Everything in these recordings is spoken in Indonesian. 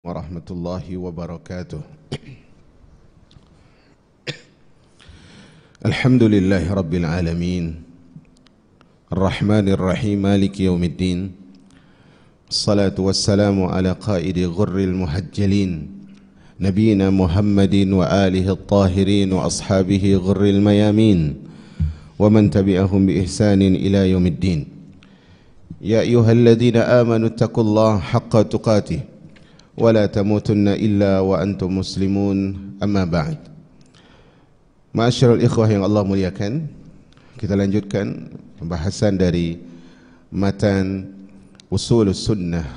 Warahmatullahi wabarakatuh. Alhamdulillahi rabbil alamin, Ar-Rahmanir Rahim, Maliki yaumiddin. Assalatu wassalamu ala qaidi ghurril muhajjalin, Nabiyina Muhammadin wa alihi at-tahirin wa ashabihi ghurril mayamin, wa man tabi'ahum bi ihsanin ila yaumiddin. Ya ayyuhalladzina amanu taqullaha haqqa tuqatih wala tamutunna illa wa antum muslimun, amma ba'd. Ma'asyiral ikhwah yang Allah muliakan, kita lanjutkan pembahasan dari matan Ushulus Sunnah,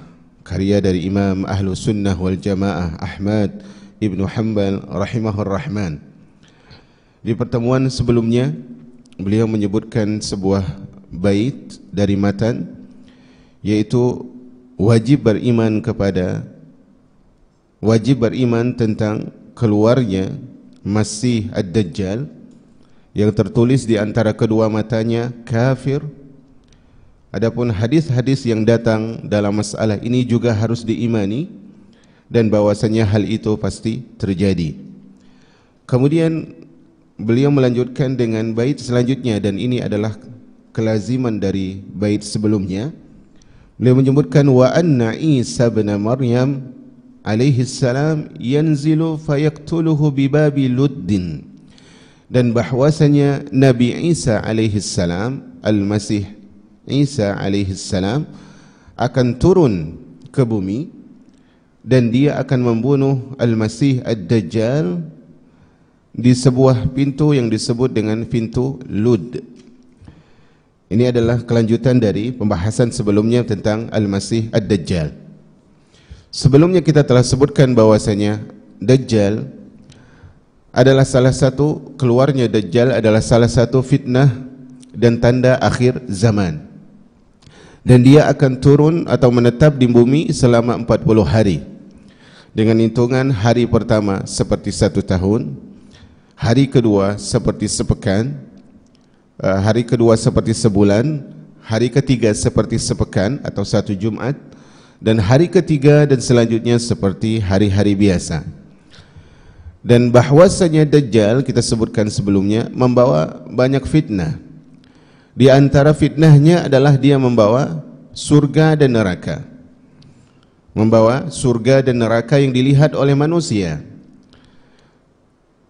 karya dari Imam Ahlus Sunnah wal Jamaah Ahmad Ibn Hanbal rahimahur rahman. Di pertemuan sebelumnya beliau menyebutkan sebuah bait dari matan, yaitu wajib beriman tentang keluarnya Masih Ad-Dajjal yang tertulis di antara kedua matanya kafir. Adapun hadis-hadis yang datang dalam masalah ini juga harus diimani dan bahwasanya hal itu pasti terjadi. Kemudian beliau melanjutkan dengan bait selanjutnya, dan ini adalah kelaziman dari bait sebelumnya. Beliau menyebutkan wa anna Isa bin Maryam alaihi salam yanzilu fayaktuluhu bibabi luddin, dan bahwasanya Nabi Isa alaihi salam, Al-Masih Isa alaihi salam, akan turun ke bumi dan dia akan membunuh Al-Masih Ad-Dajjal di sebuah pintu yang disebut dengan pintu Lud. Ini adalah kelanjutan dari pembahasan sebelumnya tentang Al-Masih Ad-Dajjal. Sebelumnya kita telah sebutkan bahwasanya Dajjal adalah salah satu, keluarnya Dajjal adalah salah satu fitnah dan tanda akhir zaman. Dan dia akan turun atau menetap di bumi selama 40 hari. Dengan hitungan hari pertama seperti 1 tahun, hari kedua seperti sepekan, hari kedua seperti sebulan, hari ketiga seperti sepekan atau 1 Jumat, dan hari ketiga dan selanjutnya seperti hari-hari biasa. Dan bahwasanya Dajjal, kita sebutkan sebelumnya, membawa banyak fitnah. Di antara fitnahnya adalah dia membawa surga dan neraka. Membawa surga dan neraka yang dilihat oleh manusia.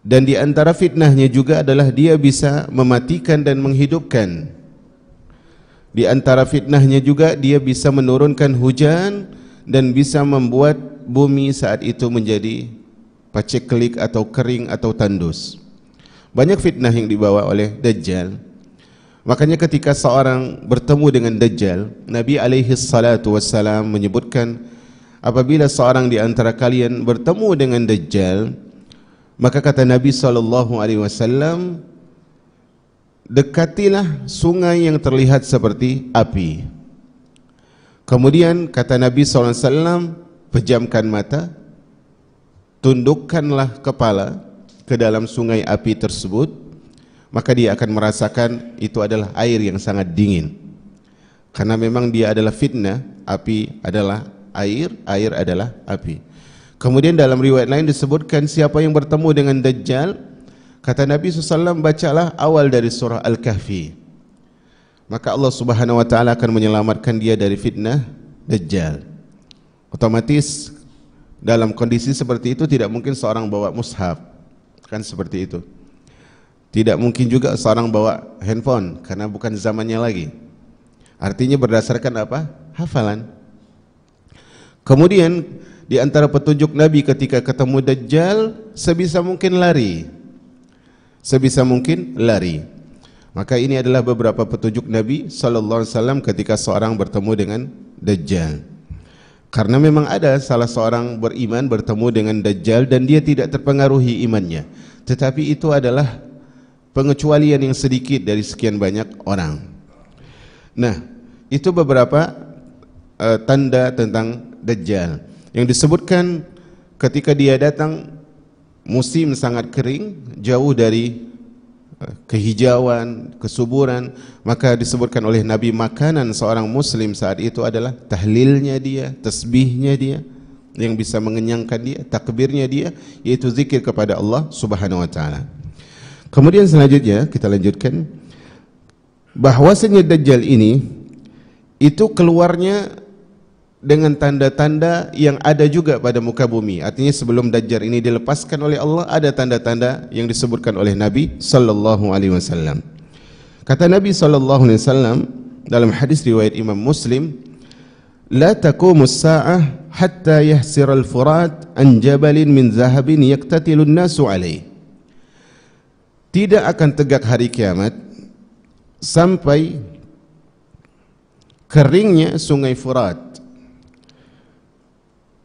Dan di antara fitnahnya juga adalah dia bisa mematikan dan menghidupkan. Di antara fitnahnya juga dia bisa menurunkan hujan dan bisa membuat bumi saat itu menjadi paceklik atau kering atau tandus. Banyak fitnah yang dibawa oleh Dajjal. Makanya ketika seorang bertemu dengan Dajjal, Nabi alaihi salatu wassalam menyebutkan, apabila seorang di antara kalian bertemu dengan Dajjal, maka kata Nabi SAW, dekatilah sungai yang terlihat seperti api. Kemudian kata Nabi SAW, pejamkan mata, tundukkanlah kepala ke dalam sungai api tersebut, maka dia akan merasakan itu adalah air yang sangat dingin. Karena memang dia adalah fitnah, api adalah air, air adalah api. Kemudian dalam riwayat lain disebutkan siapa yang bertemu dengan Dajjal, kata Nabi SAW, bacalah awal dari surah Al-Kahfi, maka Allah Subhanahu wa ta'ala akan menyelamatkan dia dari fitnah Dajjal. Otomatis dalam kondisi seperti itu tidak mungkin seorang bawa mushaf, kan seperti itu. Tidak mungkin juga seorang bawa handphone, karena bukan zamannya lagi. Artinya berdasarkan apa? Hafalan. Kemudian di antara petunjuk Nabi ketika ketemu Dajjal, sebisa mungkin lari. Sebisa mungkin lari. Maka ini adalah beberapa petunjuk Nabi SAW ketika seorang bertemu dengan Dajjal. Karena memang ada salah seorang beriman bertemu dengan Dajjal dan dia tidak terpengaruhi imannya. Tetapi itu adalah pengecualian yang sedikit dari sekian banyak orang. Nah, itu beberapa tanda tentang Dajjal yang disebutkan ketika dia datang. Musim sangat kering, jauh dari kehijauan, kesuburan, maka disebutkan oleh Nabi makanan seorang muslim saat itu adalah tahlilnya dia, tasbihnya dia, yang bisa mengenyangkan dia, takbirnya dia, yaitu zikir kepada Allah Subhanahu wa taala. Kemudian selanjutnya kita lanjutkan bahwasanya Dajjal ini itu keluarnya dengan tanda-tanda yang ada juga pada muka bumi. Artinya sebelum Dajjal ini dilepaskan oleh Allah, ada tanda-tanda yang disebutkan oleh Nabi sallallahu alaihi wasallam. Kata Nabi sallallahu alaihi wasallam dalam hadis riwayat Imam Muslim, la taqumus sa'ah hatta yahsir al-furat an jabalin min zahabin yaqtatilun nasu alaih. Tidak akan tegak hari kiamat sampai keringnya sungai Furat,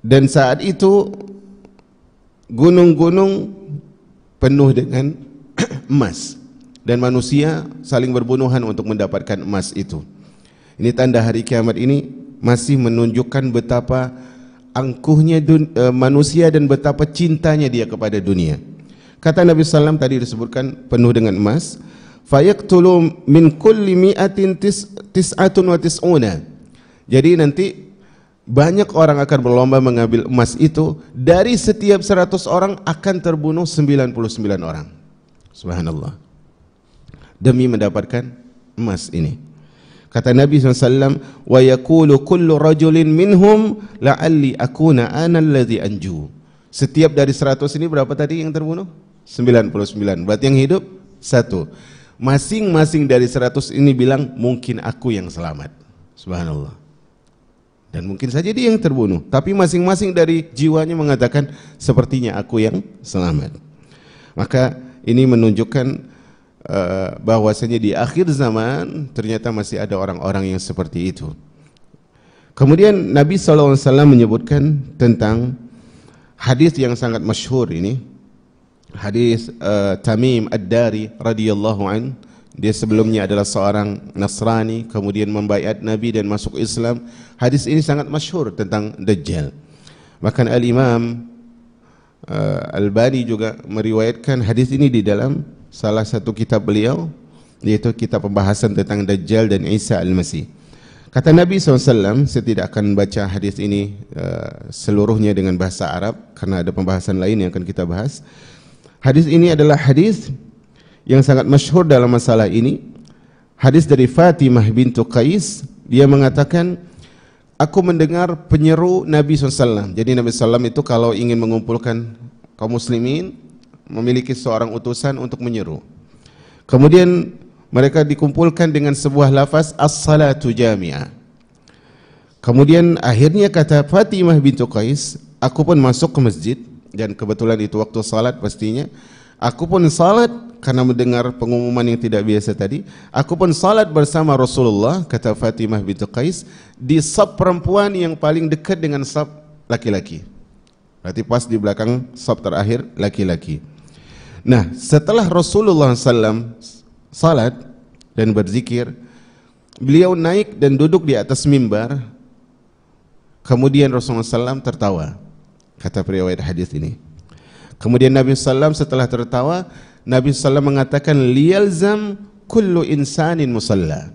dan saat itu gunung-gunung penuh dengan emas dan manusia saling berbunuhan untuk mendapatkan emas itu. Ini tanda hari kiamat ini masih menunjukkan betapa angkuhnya manusia dan betapa cintanya dia kepada dunia. Kata Nabi SAW tadi disebutkan penuh dengan emas, fayaqtulu min kulli mi'atin tis'atun wa tis'una. Jadi nanti banyak orang akan berlomba mengambil emas itu, dari setiap 100 orang akan terbunuh 99 orang. Subhanallah. Demi mendapatkan emas ini. Kata Nabi SAW, wa yaqulu kullu rajulin minhum la'alli akuna ana alladhi anju. Setiap dari 100 ini berapa tadi yang terbunuh? 99. Berarti yang hidup 1. Masing-masing dari 100 ini bilang mungkin aku yang selamat. Subhanallah. Dan mungkin saja dia yang terbunuh, tapi masing-masing dari jiwanya mengatakan sepertinya aku yang selamat. Maka ini menunjukkan bahwasanya di akhir zaman ternyata masih ada orang-orang yang seperti itu. Kemudian Nabi SAW menyebutkan tentang hadis yang sangat masyhur ini, hadis Tamim Ad-Dari radhiyallahu an. Dia sebelumnya adalah seorang Nasrani, kemudian membaiat Nabi dan masuk Islam. Hadis ini sangat masyhur tentang Dajjal. Bahkan Al-Imam Al-Bani juga meriwayatkan hadis ini di dalam salah satu kitab beliau, yaitu kitab pembahasan tentang Dajjal dan Isa Al-Masih. Kata Nabi SAW, saya tidak akan baca hadis ini seluruhnya dengan bahasa Arab karena ada pembahasan lain yang akan kita bahas. Hadis ini adalah hadis yang sangat masyhur dalam masalah ini. Hadis dari Fatimah bintu Qais, dia mengatakan, aku mendengar penyeru Nabi SAW. Jadi Nabi SAW itu kalau ingin mengumpulkan kaum muslimin, memiliki seorang utusan untuk menyeru. Kemudian mereka dikumpulkan dengan sebuah lafaz as-salatu jami'ah. Kemudian akhirnya kata Fatimah bintu Qais, aku pun masuk ke masjid, dan kebetulan itu waktu salat pastinya. Aku pun salat karena mendengar pengumuman yang tidak biasa tadi. Aku pun salat bersama Rasulullah, kata Fatimah bintu Qais, di saf perempuan yang paling dekat dengan saf laki-laki. Berarti pas di belakang saf terakhir laki-laki. Nah, setelah Rasulullah SAW salat dan berzikir, beliau naik dan duduk di atas mimbar. Kemudian Rasulullah SAW tertawa, kata periwayat hadis ini. Kemudian Nabi SAW setelah tertawa, Nabi SAW mengatakan, liyalzam kullu insanin musalla.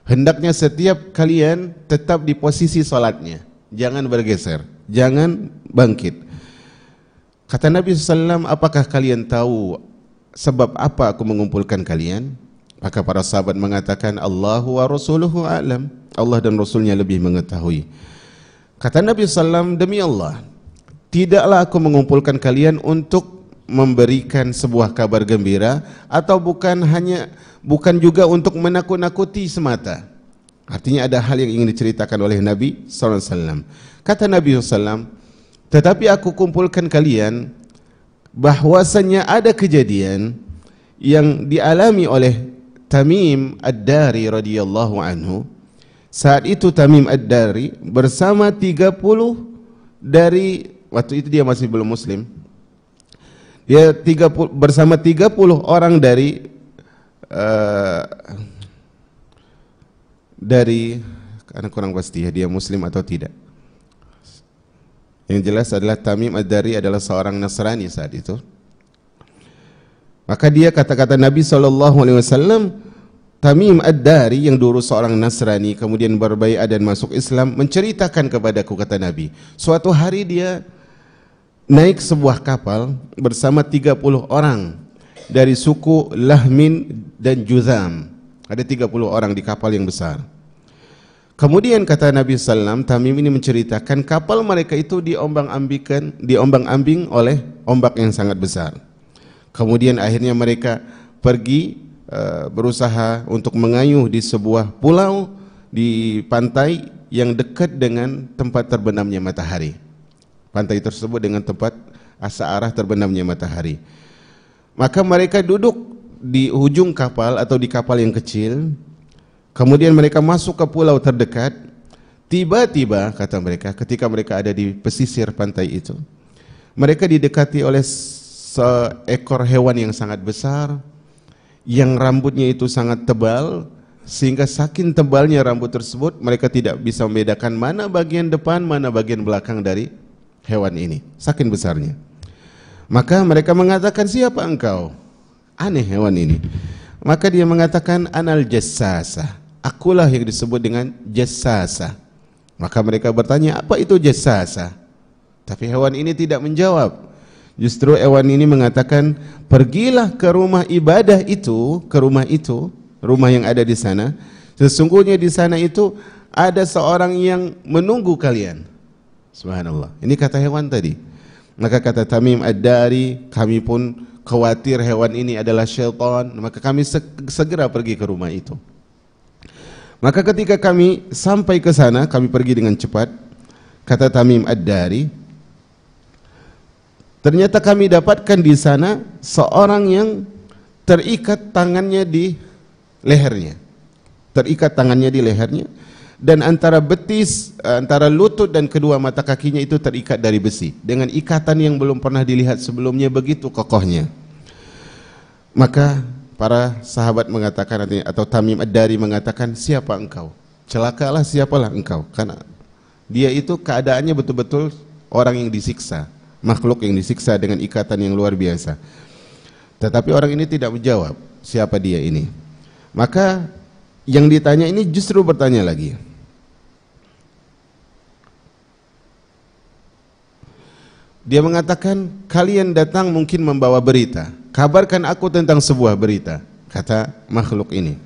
Hendaknya setiap kalian tetap di posisi salatnya, jangan bergeser, jangan bangkit. Kata Nabi SAW, apakah kalian tahu sebab apa aku mengumpulkan kalian? Maka para sahabat mengatakan, Allahu wa rasuluhu a'lam. Allah dan Rasulnya lebih mengetahui. Kata Nabi SAW, demi Allah, tidaklah aku mengumpulkan kalian untuk memberikan sebuah kabar gembira, atau bukan juga untuk menakut-nakuti semata. Artinya ada hal yang ingin diceritakan oleh Nabi SAW. Kata Nabi SAW, tetapi aku kumpulkan kalian bahwasanya ada kejadian yang dialami oleh Tamim Ad-Dari radhiyallahu anhu. Saat itu Tamim Ad-Dari bersama 30 dari, waktu itu dia masih belum muslim, dia bersama 30 orang dari karena kurang pasti ya dia muslim atau tidak. Yang jelas adalah Tamim Ad-Dari adalah seorang Nasrani saat itu. Maka dia kata-kata Nabi SAW, Tamim Ad-Dari yang dulu seorang Nasrani kemudian berbaiat dan masuk Islam menceritakan kepadaku, kata Nabi, suatu hari dia naik sebuah kapal bersama 30 orang dari suku Lahmin dan Juzam. Ada 30 orang di kapal yang besar. Kemudian kata Nabi SAW, Tamim ini menceritakan kapal mereka itu diombang-ambing oleh ombak yang sangat besar. Kemudian akhirnya mereka pergi berusaha untuk mengayuh di sebuah pulau di pantai yang dekat dengan tempat terbenamnya matahari. Pantai tersebut dengan tempat arah terbenamnya matahari. Maka mereka duduk di ujung kapal atau di kapal yang kecil. Kemudian mereka masuk ke pulau terdekat. Tiba-tiba kata mereka, ketika mereka ada di pesisir pantai itu, mereka didekati oleh seekor hewan yang sangat besar, yang rambutnya itu sangat tebal, sehingga saking tebalnya rambut tersebut mereka tidak bisa membedakan mana bagian depan, mana bagian belakang dari hewan ini, saking besarnya. Maka mereka mengatakan, siapa engkau? Aneh hewan ini. Maka dia mengatakan, anal jassasa, akulah yang disebut dengan jassasa. Maka mereka bertanya, apa itu jassasa? Tapi hewan ini tidak menjawab. Justru hewan ini mengatakan, pergilah ke rumah ibadah itu, rumah yang ada di sana. Sesungguhnya di sana itu ada seorang yang menunggu kalian. Subhanallah. Ini kata hewan tadi. Maka kata Tamim Ad-Dari, kami pun khawatir hewan ini adalah syaitan, maka kami segera pergi ke rumah itu. Maka ketika kami sampai ke sana, kami pergi dengan cepat. Kata Tamim Ad-Dari, ternyata kami dapatkan di sana seorang yang terikat tangannya di lehernya. Terikat tangannya di lehernya, dan antara betis, antara lutut dan kedua mata kakinya itu terikat dari besi dengan ikatan yang belum pernah dilihat sebelumnya, begitu kokohnya. Maka para sahabat mengatakan, atau Tamim Ad-Dari mengatakan, siapa engkau? Celakalah, siapalah engkau? Karena dia itu keadaannya betul-betul orang yang disiksa, makhluk yang disiksa dengan ikatan yang luar biasa. Tetapi orang ini tidak menjawab siapa dia ini. Maka yang ditanya ini justru bertanya lagi. Dia mengatakan, kalian datang mungkin membawa berita, kabarkan aku tentang sebuah berita, kata makhluk ini.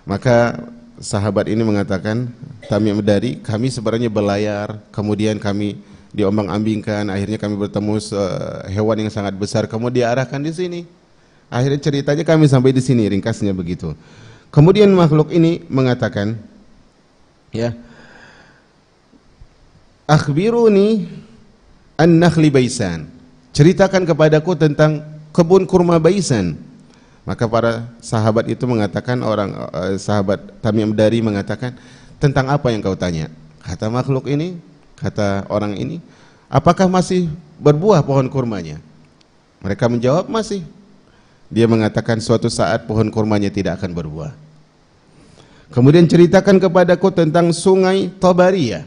Maka sahabat ini mengatakan, Tamim Ad-Dari, kami sebenarnya berlayar, kemudian kami diombang-ambingkan, akhirnya kami bertemu hewan yang sangat besar, kemudian diarahkan di sini. Akhirnya ceritanya kami sampai di sini, ringkasnya begitu. Kemudian makhluk ini mengatakan, ya, akhbiruni an-nakhli Baisan, ceritakan kepadaku tentang kebun kurma Baisan. Maka para sahabat itu mengatakan, sahabat Tamim Ad-Dari mengatakan, tentang apa yang kau tanya? Kata makhluk ini, kata orang ini, apakah masih berbuah pohon kurmanya? Mereka menjawab, masih. Dia mengatakan, suatu saat pohon kurmanya tidak akan berbuah. Kemudian ceritakan kepadaku tentang sungai Tabariyah.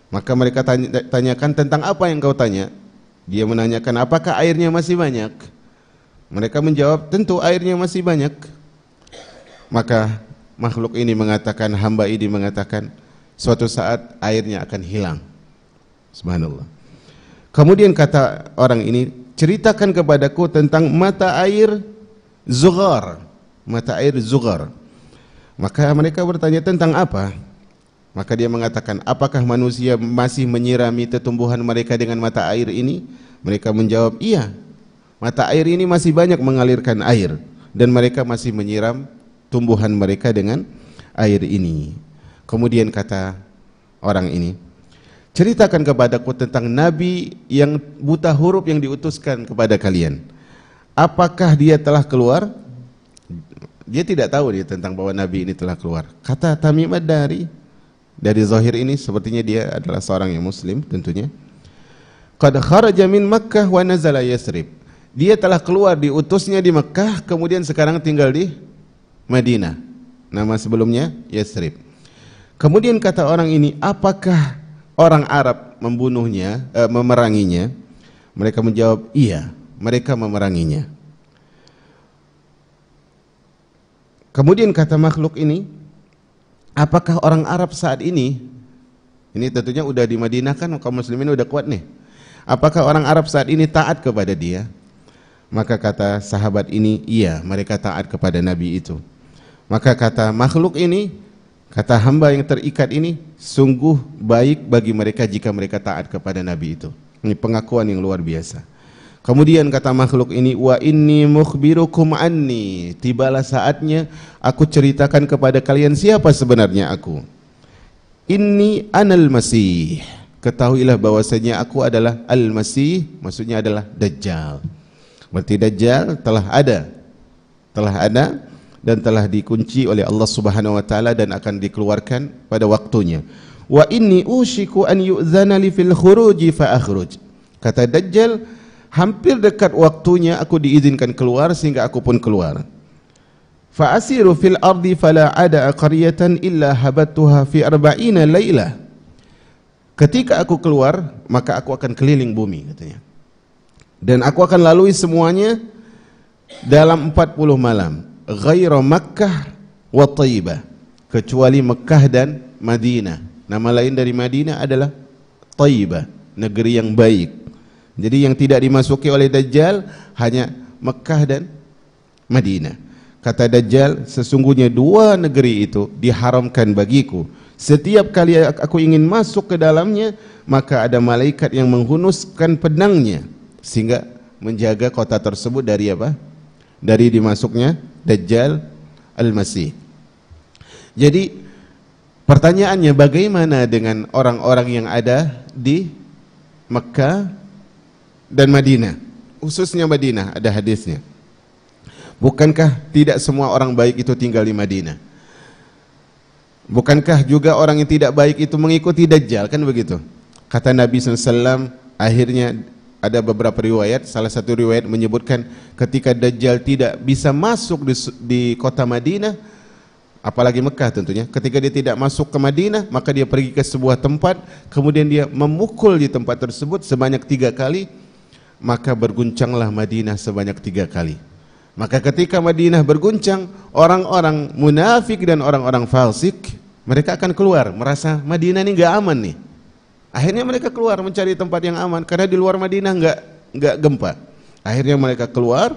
Maka mereka tanyakan, tentang apa yang kau tanya? Dia menanyakan, apakah airnya masih banyak? Mereka menjawab, tentu airnya masih banyak. Maka makhluk ini mengatakan, hamba ini mengatakan, suatu saat airnya akan hilang. Subhanallah. Kemudian kata orang ini, ceritakan kepadaku tentang mata air Zughar. Mata air Zughar. Maka mereka bertanya, tentang apa? Maka dia mengatakan, apakah manusia masih menyirami tumbuhan mereka dengan mata air ini? Mereka menjawab, iya, mata air ini masih banyak mengalirkan air, dan mereka masih menyiram tumbuhan mereka dengan air ini. Kemudian kata orang ini, ceritakan kepadaku tentang nabi yang buta huruf yang diutuskan kepada kalian. Apakah dia telah keluar? Dia tidak tahu dia tentang bahwa nabi ini telah keluar. Kata Tamim Ad-Dari, dari zahir ini sepertinya dia adalah seorang yang muslim tentunya. Qad kharaja min Makkah wa nazala Yasrib. Dia telah keluar, diutusnya di Makkah, kemudian sekarang tinggal di Madinah. Nama sebelumnya Yasrib. Kemudian kata orang ini, apakah orang Arab membunuhnya, memeranginya? Mereka menjawab, iya, mereka memeranginya. Kemudian kata makhluk ini, apakah orang Arab saat ini tentunya udah di Madinah kan, kaum muslimin udah kuat nih. Apakah orang Arab saat ini taat kepada dia? Maka kata sahabat ini, iya, mereka taat kepada Nabi itu. Maka kata makhluk ini, kata hamba yang terikat ini, sungguh baik bagi mereka jika mereka taat kepada Nabi itu. Ini pengakuan yang luar biasa. Kemudian kata makhluk ini, wa inni mukhbirukum anni, tibalah saatnya aku ceritakan kepada kalian siapa sebenarnya aku. Inni anal masih, ketahuilah bahwasanya aku adalah al-masih, maksudnya adalah Dajjal. Berarti Dajjal telah ada dan telah dikunci oleh Allah Subhanahu wa taala dan akan dikeluarkan pada waktunya. Wa inni ushiku an yu'zana li fil khuruji fa akhruj. Kata Dajjal, hampir dekat waktunya aku diizinkan keluar sehingga aku pun keluar. Fa asiru fil ardi fala ada qaryatan illa habattuha fi 40 lailah. Ketika aku keluar, maka aku akan keliling bumi katanya. Dan aku akan lalui semuanya dalam 40 malam. Ghaira Makkah wa Taibah, kecuali Mekah dan Madinah. Nama lain dari Madinah adalah Taibah, negeri yang baik. Jadi yang tidak dimasuki oleh Dajjal hanya Mekah dan Madinah. Kata Dajjal, sesungguhnya dua negeri itu diharamkan bagiku. Setiap kali aku ingin masuk ke dalamnya, maka ada malaikat yang menghunuskan pedangnya sehingga menjaga kota tersebut dari apa? Dari dimasuknya Dajjal Al-Masih. Jadi pertanyaannya, bagaimana dengan orang-orang yang ada di Mekah dan Madinah, khususnya Madinah? Ada hadisnya. Bukankah tidak semua orang baik itu tinggal di Madinah? Bukankah juga orang yang tidak baik itu mengikuti Dajjal, kan begitu? Kata Nabi SAW, akhirnya ada beberapa riwayat, salah satu riwayat menyebutkan ketika Dajjal tidak bisa masuk di kota Madinah, apalagi Mekah tentunya, ketika dia tidak masuk ke Madinah, maka dia pergi ke sebuah tempat, kemudian dia memukul di tempat tersebut sebanyak 3 kali, maka berguncanglah Madinah sebanyak 3 kali. Maka ketika Madinah berguncang, orang-orang munafik dan orang-orang fasik, mereka akan keluar, merasa Madinah ini enggak aman nih. Akhirnya mereka keluar mencari tempat yang aman karena di luar Madinah enggak gempa. Akhirnya mereka keluar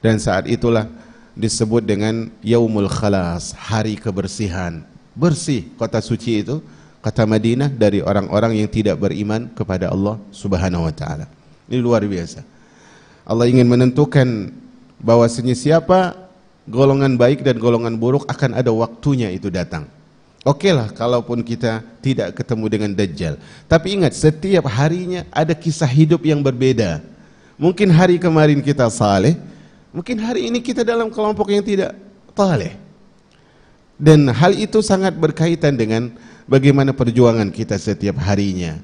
dan saat itulah disebut dengan Yaumul Khalas, hari kebersihan. Bersih kota suci itu, kata Madinah, dari orang-orang yang tidak beriman kepada Allah Subhanahu wa taala. Ini luar biasa. Allah ingin menentukan bahwasanya siapa golongan baik dan golongan buruk akan ada waktunya itu datang. Oke lah, kalaupun kita tidak ketemu dengan Dajjal, tapi ingat setiap harinya ada kisah hidup yang berbeda. Mungkin hari kemarin kita saleh, mungkin hari ini kita dalam kelompok yang tidak saleh. Dan hal itu sangat berkaitan dengan bagaimana perjuangan kita setiap harinya.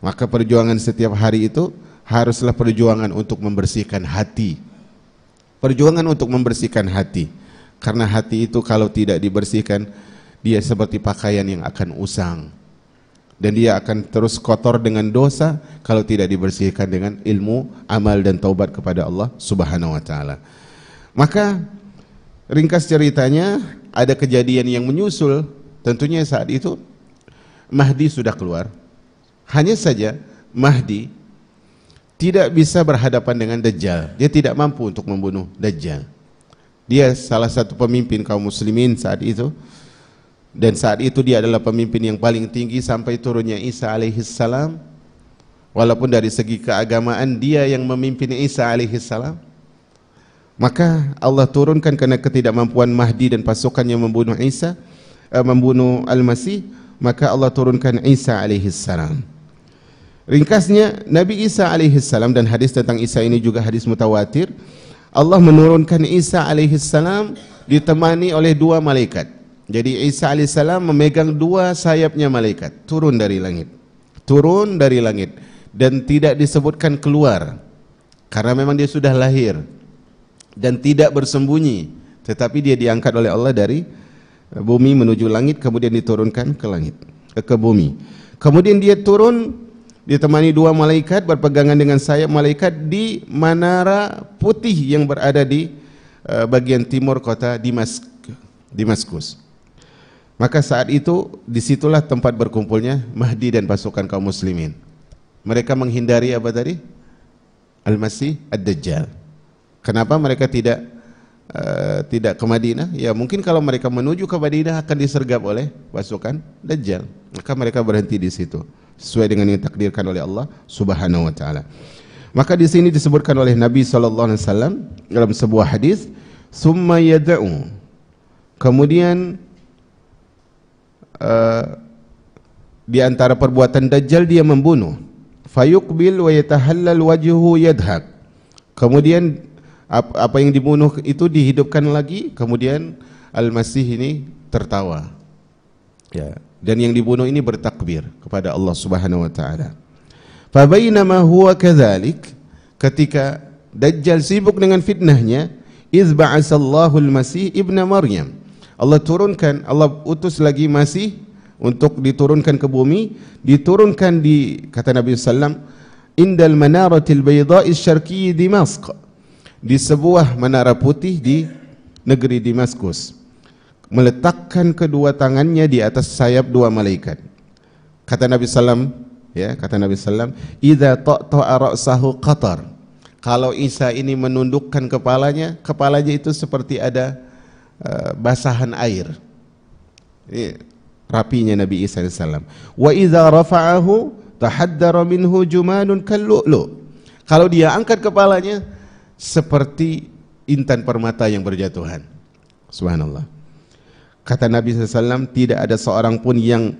Maka perjuangan setiap hari itu haruslah perjuangan untuk membersihkan hati. Perjuangan untuk membersihkan hati. Karena hati itu kalau tidak dibersihkan, dia seperti pakaian yang akan usang, dan dia akan terus kotor dengan dosa kalau tidak dibersihkan dengan ilmu, amal dan taubat kepada Allah Subhanahu wa taala. Maka ringkas ceritanya, ada kejadian yang menyusul. Tentunya saat itu Mahdi sudah keluar. Hanya saja Mahdi tidak bisa berhadapan dengan Dajjal. Dia tidak mampu untuk membunuh Dajjal. Dia salah satu pemimpin kaum muslimin saat itu. Dan saat itu dia adalah pemimpin yang paling tinggi sampai turunnya Isa alaihissalam. Walaupun dari segi keagamaan dia yang memimpin Isa alaihissalam, maka Allah turunkan karena ketidakmampuan Mahdi dan pasukannya membunuh Isa, membunuh Al-Masih, maka Allah turunkan Isa alaihissalam. Ringkasnya, Nabi Isa alaihissalam, dan hadis tentang Isa ini juga hadis mutawatir, Allah menurunkan Isa alaihissalam ditemani oleh 2 malaikat. Jadi Isa alaihissalam memegang 2 sayapnya malaikat, turun dari langit, dan tidak disebutkan keluar, karena memang dia sudah lahir dan tidak bersembunyi, tetapi dia diangkat oleh Allah dari bumi menuju langit, kemudian diturunkan ke langit, ke bumi. Kemudian dia turun ditemani 2 malaikat berpegangan dengan sayap malaikat di menara putih yang berada di bagian timur kota Dimask. Damaskus. Maka saat itu disitulah tempat berkumpulnya Mahdi dan pasukan kaum muslimin. Mereka menghindari apa tadi? Al-Masih Ad-Dajjal. Kenapa mereka tidak ke Madinah? Ya mungkin kalau mereka menuju ke Madinah akan disergap oleh pasukan Dajjal. Maka mereka berhenti di situ sesuai dengan yang ditakdirkan oleh Allah Subhanahu wa taala. Maka di sini disebutkan oleh Nabi sallallahu alaihi wasallam dalam sebuah hadis, "Tsumma yad'u." Kemudian di antara perbuatan Dajjal dia membunuh. Fayuqbil wa yatahallal wajhuhu yadhak. Kemudian apa yang dibunuh itu dihidupkan lagi, kemudian Al-Masih ini tertawa. Ya, dan yang dibunuh ini bertakbir kepada Allah Subhanahu wa taala. Fa bainama huwa kadzalik, ketika Dajjal sibuk dengan fitnahnya, iz ba'asallahu al-Masih ibna Maryam. Allah utus lagi Masih untuk diturunkan ke bumi, diturunkan di, kata Nabi sallam, indal manaratil bayda'i syarqi Damasq, di sebuah menara putih di negeri Damaskus, meletakkan kedua tangannya di atas sayap dua malaikat. Kata Nabi sallam, ya, kata Nabi sallam, idza ta'ta'a ra'sahu qatar. Kalau Isa ini menundukkan kepalanya itu seperti ada basahan air. Ini rapinya Nabi Isa alaihi salam. Wa idza rafa'ahu tahaddara minhu jumanun kallu'lu. Kalau dia angkat kepalanya seperti intan permata yang berjatuhan. Subhanallah. Kata Nabi SAW, tidak ada seorang pun yang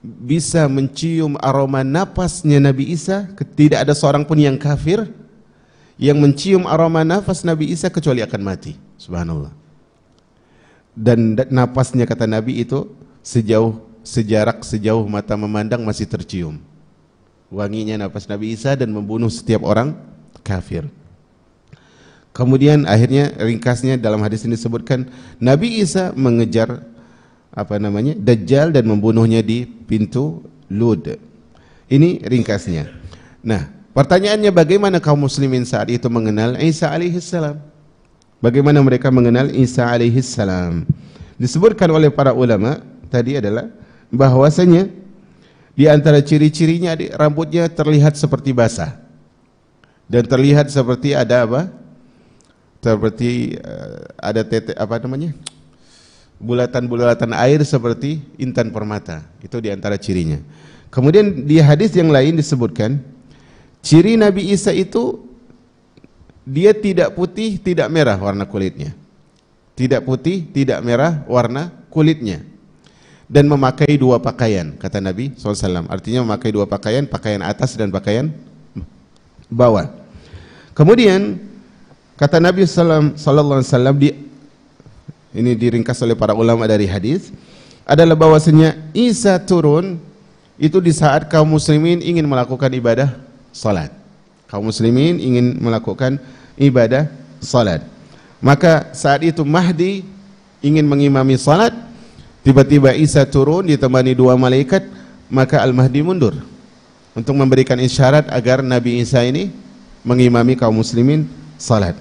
bisa mencium aroma napasnya Nabi Isa, tidak ada seorang pun yang kafir yang mencium aroma nafas Nabi Isa kecuali akan mati. Subhanallah. Dan napasnya, kata Nabi, itu sejauh mata memandang masih tercium wanginya napas Nabi Isa dan membunuh setiap orang kafir. Kemudian akhirnya ringkasnya dalam hadis ini disebutkan Nabi Isa mengejar Dajjal dan membunuhnya di pintu Lud. Ini ringkasnya. Nah, pertanyaannya, bagaimana kaum muslimin saat itu mengenal Isa alaihissalam? Bagaimana mereka mengenal Isa alaihissalam? Disebutkan oleh para ulama tadi adalah bahwasanya di antara ciri-cirinya rambutnya terlihat seperti basah dan terlihat seperti ada seperti ada bulatan-bulatan air seperti intan permata. Itu di antara cirinya. Kemudian di hadis yang lain disebutkan ciri Nabi Isa itu dia tidak putih, tidak merah warna kulitnya. Tidak putih, tidak merah warna kulitnya. Dan memakai dua pakaian, kata Nabi SAW. Artinya memakai dua pakaian, pakaian atas dan pakaian bawah. Kemudian kata Nabi sallallahu alaihi wasallam, ini diringkas oleh para ulama dari hadis, adalah bahwasanya Isa turun itu di saat kaum muslimin ingin melakukan ibadah salat. Kaum muslimin ingin melakukan ibadah salat. Maka saat itu Mahdi ingin mengimami salat, tiba-tiba Isa turun ditemani dua malaikat, maka Al-Mahdi mundur untuk memberikan isyarat agar Nabi Isa ini mengimami kaum muslimin salat.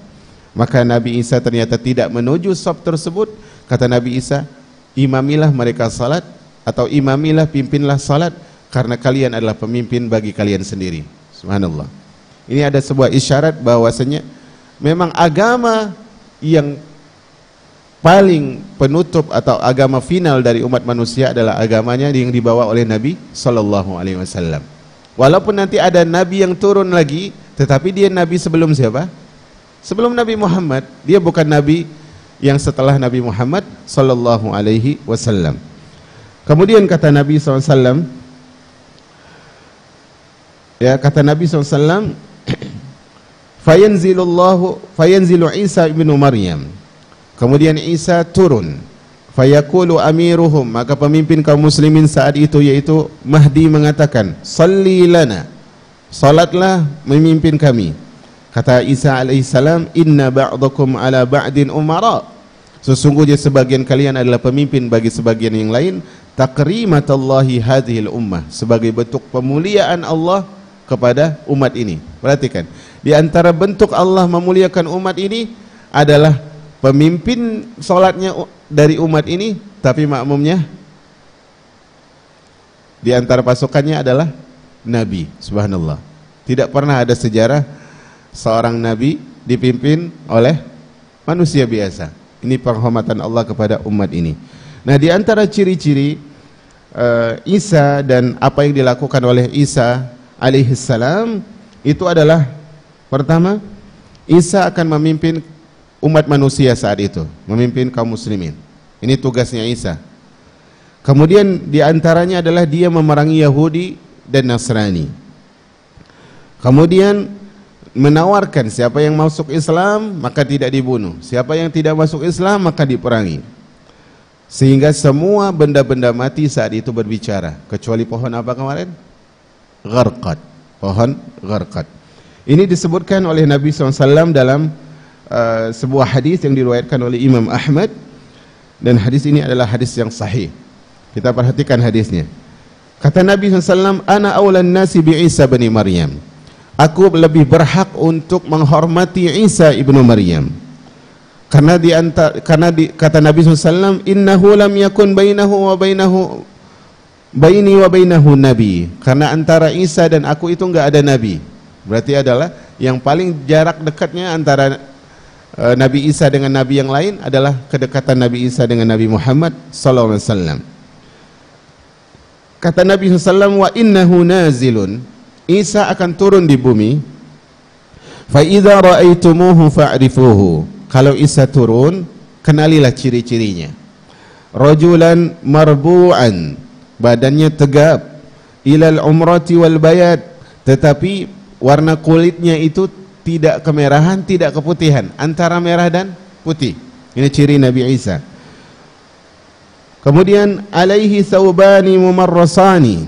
Maka Nabi Isa ternyata tidak menuju shaf tersebut. Kata Nabi Isa, imamilah mereka salat, atau imamilah, pimpinlah salat, karena kalian adalah pemimpin bagi kalian sendiri. Subhanallah. Ini ada sebuah isyarat bahwasanya memang agama yang paling penutup atau agama final dari umat manusia adalah agamanya yang dibawa oleh Nabi Sallallahu Alaihi Wasallam. Walaupun nanti ada Nabi yang turun lagi, tetapi dia Nabi sebelum siapa? Sebelum Nabi Muhammad. Dia bukan Nabi yang setelah Nabi Muhammad Sallallahu Alaihi Wasallam. Kemudian kata Nabi SAW, ya, kata Nabi SAW, fayanzilu Isa ibnu Maryam. Kemudian Isa turun, fayaqulu amiruhum, maka pemimpin kaum muslimin saat itu yaitu Mahdi mengatakan, salli lana, salatlah memimpin kami. Kata Isa alaihissalam, inna ba'dakum ala ba'din umara, sesungguhnya sebagian kalian adalah pemimpin bagi sebagian yang lain, takrimatallahi hadhil ummah, sebagai bentuk pemuliaan Allah kepada umat ini. Perhatikan, di antara bentuk Allah memuliakan umat ini adalah pemimpin salatnya dari umat ini, tapi makmumnya di antara pasukannya adalah Nabi. Subhanallah. Tidak pernah ada sejarah seorang Nabi dipimpin oleh manusia biasa. Ini penghormatan Allah kepada umat ini. Nah, di antara ciri-ciri Isa dan apa yang dilakukan oleh Isa alaihissalam itu adalah, pertama, Isa akan memimpin umat manusia saat itu, memimpin kaum muslimin. Ini tugasnya Isa. Kemudian di antaranya adalah dia memerangi Yahudi dan Nasrani. Kemudian menawarkan siapa yang masuk Islam maka tidak dibunuh, siapa yang tidak masuk Islam maka diperangi. Sehingga semua benda-benda mati saat itu berbicara, kecuali pohon apa kemarin? Gharqad, pohon Gharqad. Ini disebutkan oleh Nabi SAW dalam sebuah hadis yang diriwayatkan oleh Imam Ahmad, dan hadis ini adalah hadis yang sahih. Kita perhatikan hadisnya. Kata Nabi SAW, "Ana awlan nasi bi Isa bin Maryam." Aku lebih berhak untuk menghormati Isa ibnu Maryam. Karena kata Nabi SAW, "Innahu lam yakun bainahu wa bainahu baini wa bainahu nabi." Karena antara Isa dan aku itu enggak ada nabi. Berarti adalah yang paling jarak dekatnya antara Nabi Isa dengan nabi yang lain adalah kedekatan Nabi Isa dengan Nabi Muhammad sallallahu alaihi wasallam. Kata Nabi SAW, "Wa innahu nazilun." Isa akan turun di bumi. "Fa idza ra'aitumuhu fa'rifuhu." Kalau Isa turun, kenalilah ciri-cirinya. "Rajulan marbu'an." Badannya tegap. "Ilal umrati wal bayad." Tetapi warna kulitnya itu tidak kemerahan, tidak keputihan, antara merah dan putih. Ini ciri Nabi Isa. Kemudian alaihi thawbani mumarrasani.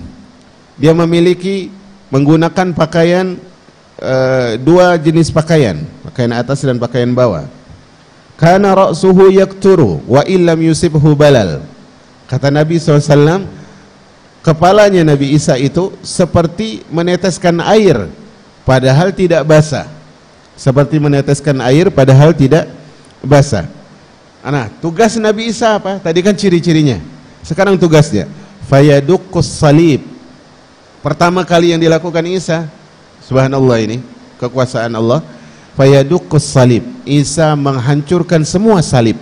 Dia memiliki menggunakan pakaian dua jenis pakaian, pakaian atas dan pakaian bawah. Kana ra'suhu yakturu wa illam yusibhu balal. Kata Nabi SAW, kepalanya Nabi Isa itu seperti meneteskan air padahal tidak basah. Seperti meneteskan air padahal tidak basah. Nah, tugas Nabi Isa apa? Tadi kan ciri-cirinya. Sekarang tugasnya, fayaduqqus salib. Pertama kali yang dilakukan Isa, subhanallah, ini kekuasaan Allah. Fayaduqqus salib. Isa menghancurkan semua salib.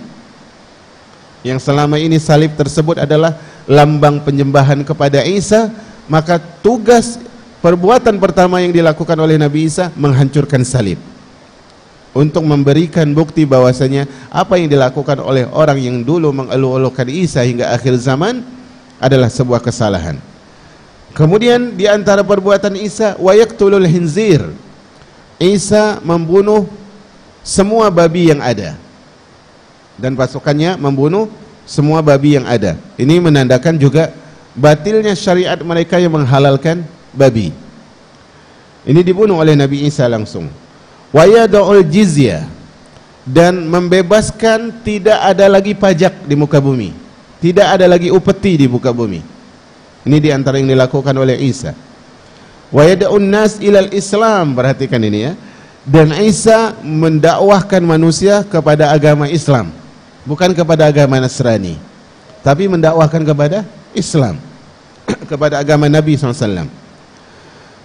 Yang selama ini salib tersebut adalah lambang penyembahan kepada Isa, maka tugas perbuatan pertama yang dilakukan oleh Nabi Isa menghancurkan salib. Untuk memberikan bukti bahwasanya apa yang dilakukan oleh orang yang dulu mengeluh-elukan Isa hingga akhir zaman adalah sebuah kesalahan. Kemudian di antara perbuatan Isa, wa yaqtulul hinzir. Isa membunuh semua babi yang ada. Dan pasukannya membunuh semua babi yang ada. Ini menandakan juga batilnya syariat mereka yang menghalalkan babi. Ini dibunuh oleh Nabi Isa langsung. Wa yada'ul jizyah, dan membebaskan tidak ada lagi pajak di muka bumi, tidak ada lagi upeti di muka bumi. Ini diantara yang dilakukan oleh Isa. Wa yada'un nas ilal Islam, perhatikan ini ya. Dan Isa mendakwahkan manusia kepada agama Islam, bukan kepada agama Nasrani, tapi mendakwahkan kepada Islam, kepada agama Nabi SAW.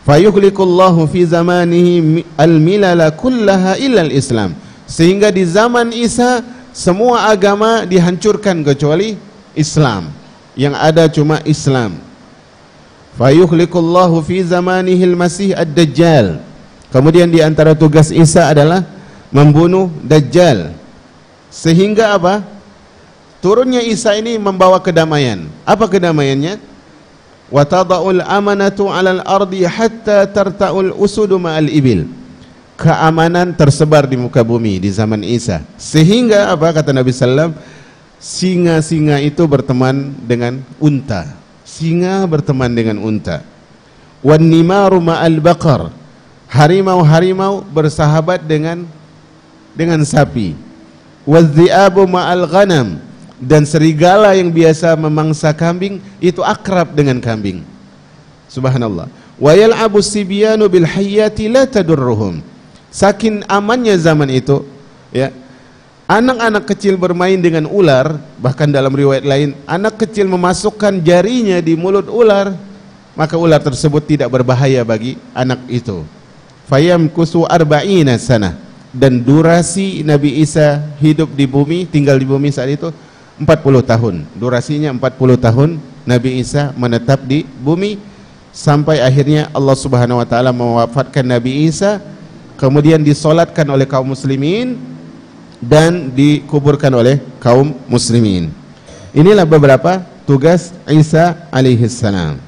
Fayuhlikullahu fi zamanihi al-milala kullaha illa al-Islam. Sehingga di zaman Isa semua agama dihancurkan kecuali Islam. Yang ada cuma Islam. Fayuhlikullahu fi zamanihi al-Masih ad-Dajjal. Kemudian di antara tugas Isa adalah membunuh Dajjal. Sehingga apa? Turunnya Isa ini membawa kedamaian. Apa kedamaiannya? Wa tada'ul amanatu 'alal ardi hatta tarta'ul usudu ma'al ibil. Keamanan tersebar di muka bumi di zaman Isa. Sehingga apa kata Nabi sallallahu alaihi wasallam? Singa-singa itu berteman dengan unta. Singa berteman dengan unta. Wan nimaru ma'al baqar. Harimau-harimau bersahabat dengan sapi. Wadh-dhi'abu ma'al ghanam. Dan serigala yang biasa memangsa kambing itu akrab dengan kambing. Subhanallah. Wa yal'abu sibyanu bil hayyati la tadurruhum. Saking amannya zaman itu, ya, Anak-anak kecil bermain dengan ular, bahkan dalam riwayat lain, anak kecil memasukkan jarinya di mulut ular, maka ular tersebut tidak berbahaya bagi anak itu. Fayamkusu arba'ina sana, dan durasi Nabi Isa hidup di bumi, tinggal di bumi saat itu 40 tahun. Durasinya 40 tahun Nabi Isa menetap di bumi sampai akhirnya Allah Subhanahu wa taala mewafatkan Nabi Isa, kemudian disolatkan oleh kaum muslimin dan dikuburkan oleh kaum muslimin. Inilah beberapa tugas Isa alaihi salam.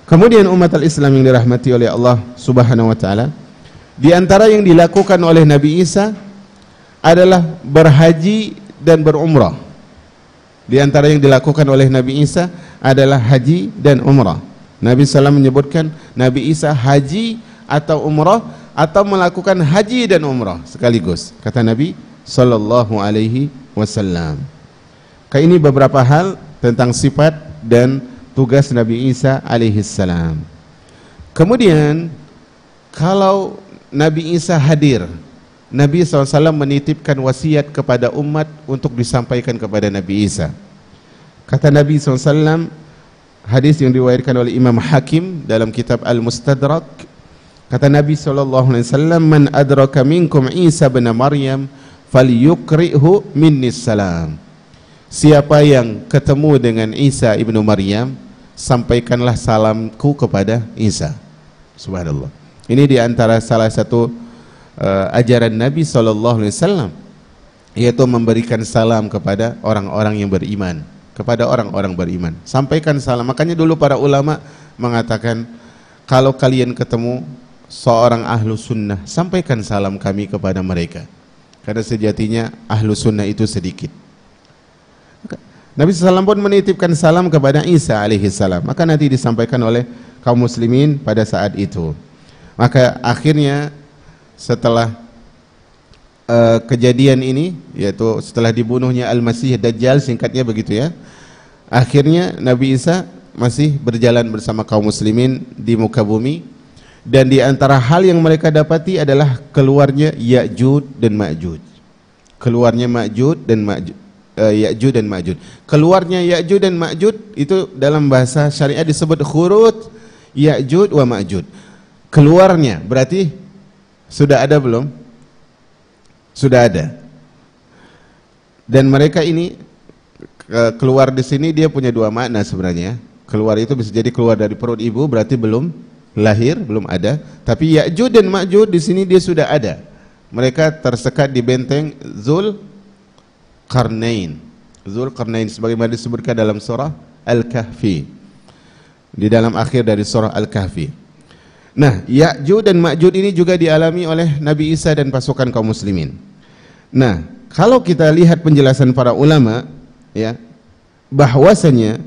Kemudian umat al-Islam yang dirahmati oleh Allah Subhanahu wa taala, di antara yang dilakukan oleh Nabi Isa adalah berhaji dan berumrah. Di antara yang dilakukan oleh Nabi Isa adalah haji dan umrah. Nabi SAW menyebutkan Nabi Isa haji atau umrah atau melakukan haji dan umrah sekaligus, kata Nabi sallallahu alaihi wasallam. Ini beberapa hal tentang sifat dan tugas Nabi Isa alaihi salam. Kemudian kalau Nabi Isa hadir, Nabi SAW menitipkan wasiat kepada umat untuk disampaikan kepada Nabi Isa. Kata Nabi SAW, hadis yang diriwayatkan oleh Imam Hakim dalam kitab Al-Mustadrak, kata Nabi SAW, man adraka minkum Isa bin Maryam falyukri'hu minni salam. Siapa yang ketemu dengan Isa ibnu Maryam, sampaikanlah salamku kepada Isa. Subhanallah. Ini diantara salah satu ajaran Nabi SAW, yaitu memberikan salam kepada orang-orang yang beriman, kepada orang-orang beriman. Sampaikan salam. Makanya dulu para ulama mengatakan, kalau kalian ketemu seorang ahlu sunnah, sampaikan salam kami kepada mereka, karena sejatinya ahlu sunnah itu sedikit. Nabi SAW pun menitipkan salam kepada Isa alaihi salam, maka nanti disampaikan oleh kaum muslimin pada saat itu. Maka akhirnya setelah kejadian ini, yaitu setelah dibunuhnya Al-Masih Dajjal, singkatnya begitu ya, akhirnya Nabi Isa masih berjalan bersama kaum muslimin di muka bumi. Dan di antara hal yang mereka dapati adalah keluarnya Ya'juj dan Ma'juj. Keluarnya Ma'juj dan Ma'juj, Ya'juj dan Ma'juj. Keluarnya Ya'juj dan Ma'juj itu dalam bahasa syariat disebut khurut Ya'juj wa Ma'juj. Keluarnya berarti sudah ada belum? Sudah ada. Dan mereka ini keluar di sini dia punya dua makna sebenarnya. Keluar itu bisa jadi keluar dari perut ibu, berarti belum lahir, belum ada. Tapi Ya'juj dan Ma'juj di sini dia sudah ada. Mereka tersekat di benteng Zulkarnain. Zulkarnain sebagaimana disebutkan dalam surah Al-Kahfi, di dalam akhir dari surah Al-Kahfi. Nah, Ya'juj dan Ma'juj ini juga dialami oleh Nabi Isa dan pasukan kaum muslimin. Nah, kalau kita lihat penjelasan para ulama, ya, bahwasanya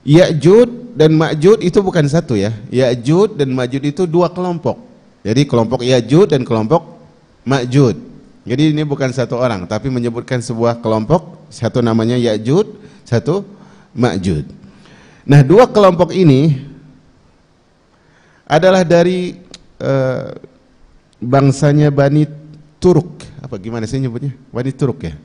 Ya'juj dan Ma'juj itu bukan satu ya. Ya'juj dan Ma'juj itu dua kelompok. Jadi kelompok Ya'juj dan kelompok Ma'juj. Jadi ini bukan satu orang, tapi menyebutkan sebuah kelompok, satu namanya Ya'juj, satu Ma'juj. Nah, dua kelompok ini adalah dari bangsanya Bani Turuk. Apa gimana sih nyebutnya? Bani Turuk ya.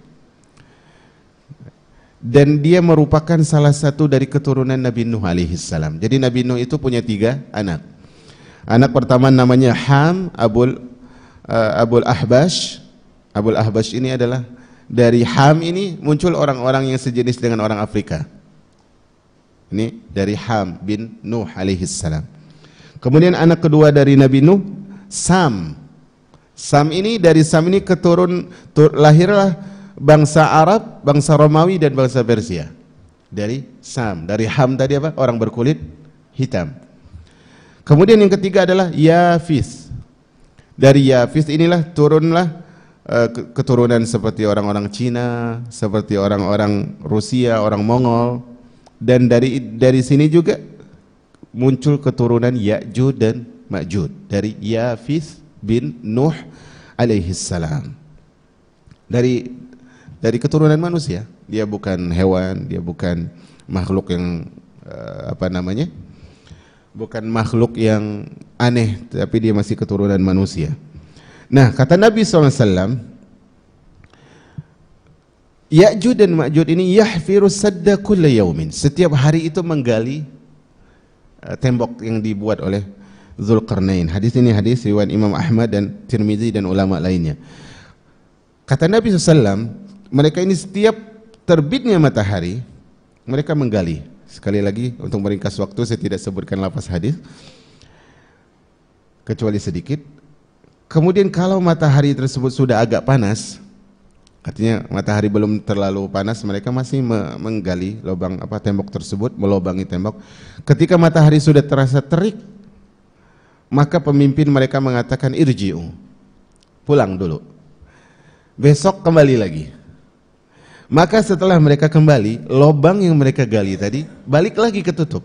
Dan dia merupakan salah satu dari keturunan Nabi Nuh alaihi salam. Jadi Nabi Nuh itu punya 3 anak. Anak pertama namanya Ham, Abul Ahbash. Abul Ahbash ini adalah dari Ham ini muncul orang-orang yang sejenis dengan orang Afrika. Ini dari Ham bin Nuh alaihi salam. Kemudian anak kedua dari Nabi Nuh, Sam. Sam ini, dari Sam ini lahirlah bangsa Arab, bangsa Romawi dan bangsa Persia. Dari Sam, dari Ham tadi apa? Orang berkulit hitam. Kemudian yang ketiga adalah Yafis. Dari Yafis inilah turunlah keturunan seperti orang-orang Cina, seperti orang-orang Rusia, orang Mongol. Dan dari sini juga muncul keturunan Ya'juj dan Ma'juj dari Yafis bin Nuh alaihi salam. Dari keturunan manusia. Dia bukan hewan, dia bukan makhluk yang bukan makhluk yang aneh, tapi dia masih keturunan manusia. Nah, kata Nabi SAW, Ya'juj dan Ma'juj ini yahfiru sadda kulla yaumin. Setiap hari itu menggali tembok yang dibuat oleh Dzulqarnain. Hadis ini hadis riwayat Imam Ahmad dan Tirmizi dan ulama lainnya. Kata Nabi SAW, mereka ini setiap terbitnya matahari, mereka menggali. Sekali lagi untuk meringkas waktu, saya tidak sebutkan lafaz hadis kecuali sedikit. Kemudian kalau matahari tersebut sudah agak panas, artinya matahari belum terlalu panas, mereka masih menggali lubang tembok tersebut, melobangi tembok. Ketika matahari sudah terasa terik, maka pemimpin mereka mengatakan irji'u, pulang dulu, besok kembali lagi. Maka setelah mereka kembali, lubang yang mereka gali tadi balik lagi ketutup.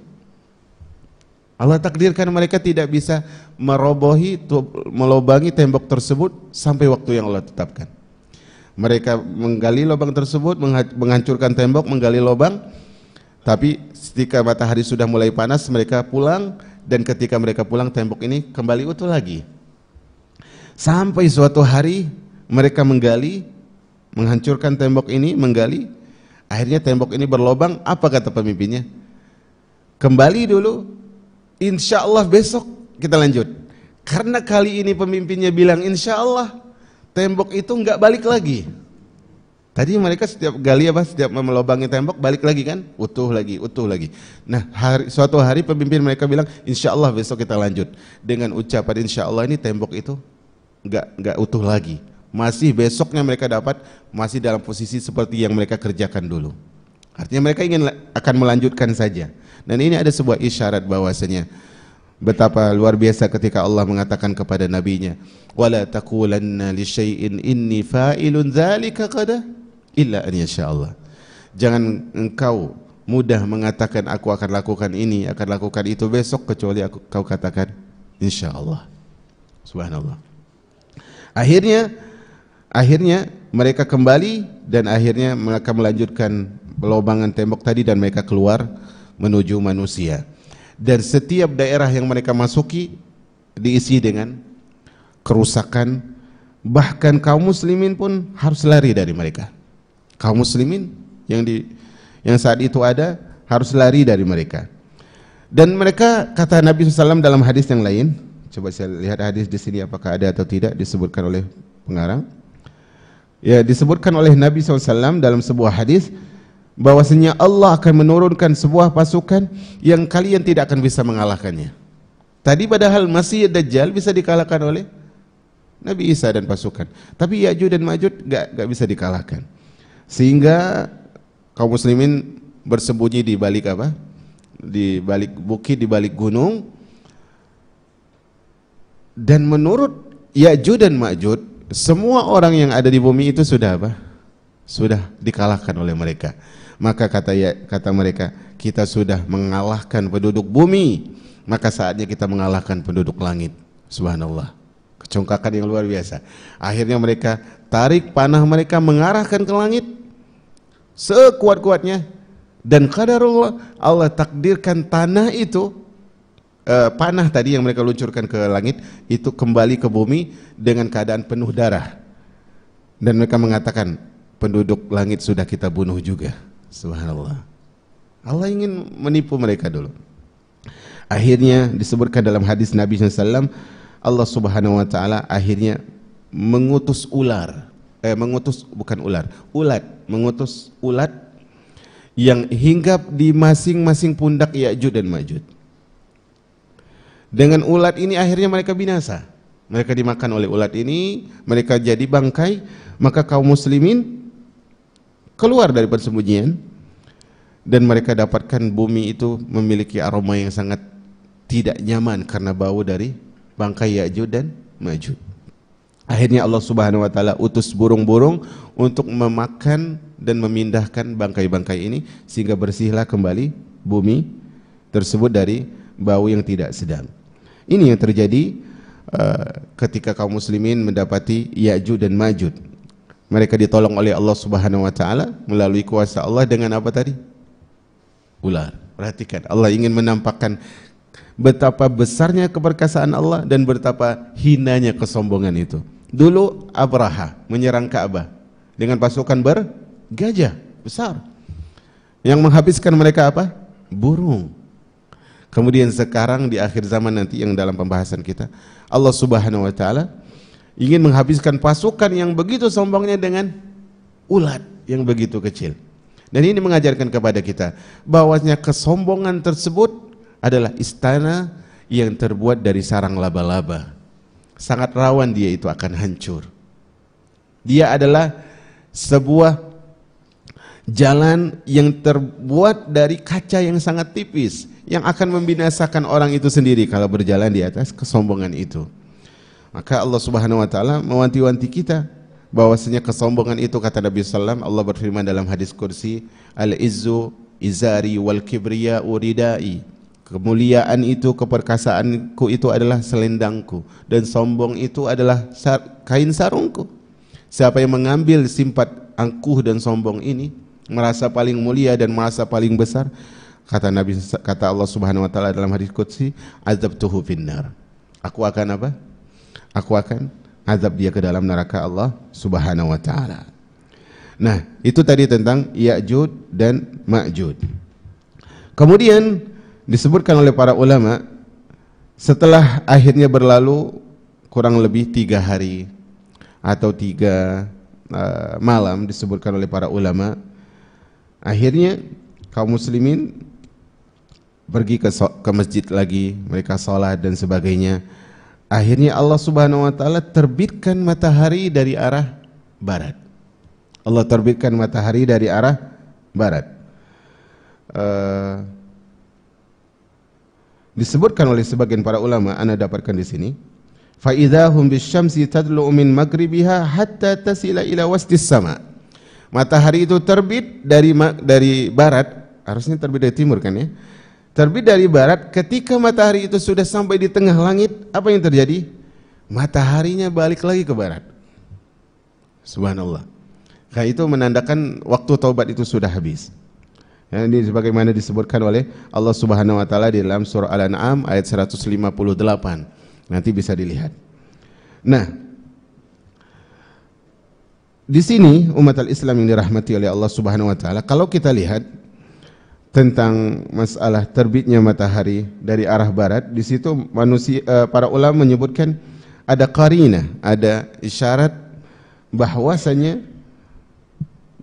Allah takdirkan mereka tidak bisa melobangi tembok tersebut sampai waktu yang Allah tetapkan. Mereka menggali lubang tersebut, menghancurkan tembok, menggali lubang. Tapi ketika matahari sudah mulai panas, mereka pulang, dan ketika mereka pulang tembok ini kembali utuh lagi. Sampai suatu hari mereka menggali, menghancurkan tembok ini, menggali. Akhirnya tembok ini berlubang. Apa kata pemimpinnya? Kembali dulu, insya Allah besok kita lanjut. Karena kali ini pemimpinnya bilang insya Allah, tembok itu enggak balik lagi. Tadi mereka setiap gali setiap melobangi tembok balik lagi kan, utuh lagi, utuh lagi. Nah, suatu hari pemimpin mereka bilang, insya Allah besok kita lanjut. Dengan ucapan insya Allah ini tembok itu enggak utuh lagi. Masih besoknya mereka dapat masih dalam posisi seperti yang mereka kerjakan dulu. Artinya mereka akan melanjutkan saja. Dan ini ada sebuah isyarat bahwasanya betapa luar biasa ketika Allah mengatakan kepada nabinya, wala taqulanna li syai'in inni fa'ilun dzalika qada illa an yasha Allah. Jangan engkau mudah mengatakan aku akan lakukan ini, akan lakukan itu besok, kecuali kau katakan insyaallah. Subhanallah. Akhirnya mereka kembali, dan akhirnya mereka melanjutkan pelobangan tembok tadi, dan mereka keluar menuju manusia. Dan setiap daerah yang mereka masuki diisi dengan kerusakan. Bahkan kaum muslimin pun harus lari dari mereka. Kaum muslimin yang saat itu ada harus lari dari mereka. Dan mereka, kata Nabi SAW dalam hadis yang lain, coba saya lihat hadis di sini apakah ada atau tidak disebutkan oleh pengarang. Ya, disebutkan oleh Nabi SAW dalam sebuah hadis bahwasanya Allah akan menurunkan sebuah pasukan yang kalian tidak akan bisa mengalahkannya. Tadi padahal Masih Dajjal bisa dikalahkan oleh Nabi Isa dan pasukan, tapi Ya'juj dan Ma'juj gak bisa dikalahkan. Sehingga kaum muslimin bersembunyi di balik di balik bukit, di balik gunung. Dan menurut Ya'juj dan Ma'juj, semua orang yang ada di bumi itu sudah dikalahkan oleh mereka. Maka kata mereka, kita sudah mengalahkan penduduk bumi, maka saatnya kita mengalahkan penduduk langit. Subhanallah, kecongkakan yang luar biasa. Akhirnya mereka tarik panah mereka mengarahkan ke langit sekuat-kuatnya, dan qadarullah, Allah takdirkan tanah itu, panah tadi yang mereka luncurkan ke langit itu kembali ke bumi dengan keadaan penuh darah. Dan mereka mengatakan, penduduk langit sudah kita bunuh juga. Subhanallah. Allah ingin menipu mereka dulu. Akhirnya disebutkan dalam hadis Nabi SAW, Allah Subhanahu Wa Taala akhirnya mengutus ulat, mengutus ulat yang hinggap di masing-masing pundak Ya'juj dan Ma'juj. Dengan ulat ini akhirnya mereka binasa. Mereka dimakan oleh ulat ini, mereka jadi bangkai. Maka kaum muslimin keluar dari persembunyian, dan mereka dapatkan bumi itu memiliki aroma yang sangat tidak nyaman karena bau dari bangkai Ya'juj dan Ma'juj. Akhirnya Allah Subhanahu Wa Taala utus burung-burung untuk memakan dan memindahkan bangkai-bangkai ini, sehingga bersihlah kembali bumi tersebut dari bau yang tidak sedang. Ini yang terjadi ketika kaum muslimin mendapati Ya'juj dan Ma'juj. Mereka ditolong oleh Allah Subhanahu Wa Taala melalui kuasa Allah dengan apa tadi? Ular. Perhatikan, Allah ingin menampakkan betapa besarnya keperkasaan Allah dan betapa hinanya kesombongan itu. Dulu Abraha menyerang Ka'bah dengan pasukan Gajah besar. Yang menghabiskan mereka apa? Burung. Kemudian sekarang di akhir zaman nanti yang dalam pembahasan kita, Allah Subhanahu wa taala ingin menghabiskan pasukan yang begitu sombongnya dengan ulat yang begitu kecil. Dan ini mengajarkan kepada kita bahwasanya kesombongan tersebut adalah istana yang terbuat dari sarang laba-laba. Sangat rawan dia itu akan hancur. Dia adalah sebuah jalan yang terbuat dari kaca yang sangat tipis, yang akan membinasakan orang itu sendiri kalau berjalan di atas kesombongan itu. Maka Allah Subhanahu wa taala mewanti-wanti kita bahwasanya kesombongan itu, kata Nabi sallallahu alaihi wasallam, Allah berfirman dalam hadis kursi, al-izzu izari wal kibriya uridai. Kemuliaan itu, keperkasaanku itu adalah selendangku, dan sombong itu adalah kain sarungku. Siapa yang mengambil sifat angkuh dan sombong ini, merasa paling mulia dan merasa paling besar, kata Allah Subhanahu wa taala dalam hadis qudsi, azabtuhu finnar. Aku akan apa? Aku akan azab dia ke dalam neraka Allah Subhanahu wa taala. Nah, itu tadi tentang Ya'jud dan Ma'jud. Kemudian disebutkan oleh para ulama, setelah akhirnya berlalu kurang lebih 3 hari atau 3 malam, disebutkan oleh para ulama, akhirnya kaum muslimin pergi ke masjid lagi, mereka sholat dan sebagainya. Akhirnya Allah Subhanahu wa taala terbitkan matahari dari arah barat. Allah terbitkan matahari dari arah barat. Disebutkan oleh sebagian para ulama, ana dapatkan di sini, fa idzahum bisyamsi tadlu min maghribiha hatta tasila ila wastis sama. Matahari itu terbit dari barat, harusnya terbit dari timur kan ya? Terbit dari barat, ketika matahari itu sudah sampai di tengah langit, apa yang terjadi? Mataharinya balik lagi ke barat. Subhanallah. Karena itu menandakan waktu taubat itu sudah habis. Ya, ini sebagaimana disebutkan oleh Allah Subhanahu wa taala di dalam surah Al-An'am ayat 158. Nanti bisa dilihat. Nah, di sini umat al-Islam yang dirahmati oleh Allah Subhanahu wa taala, kalau kita lihat tentang masalah terbitnya matahari dari arah barat, di situ para ulama menyebutkan ada qarinah, ada isyarat bahwasanya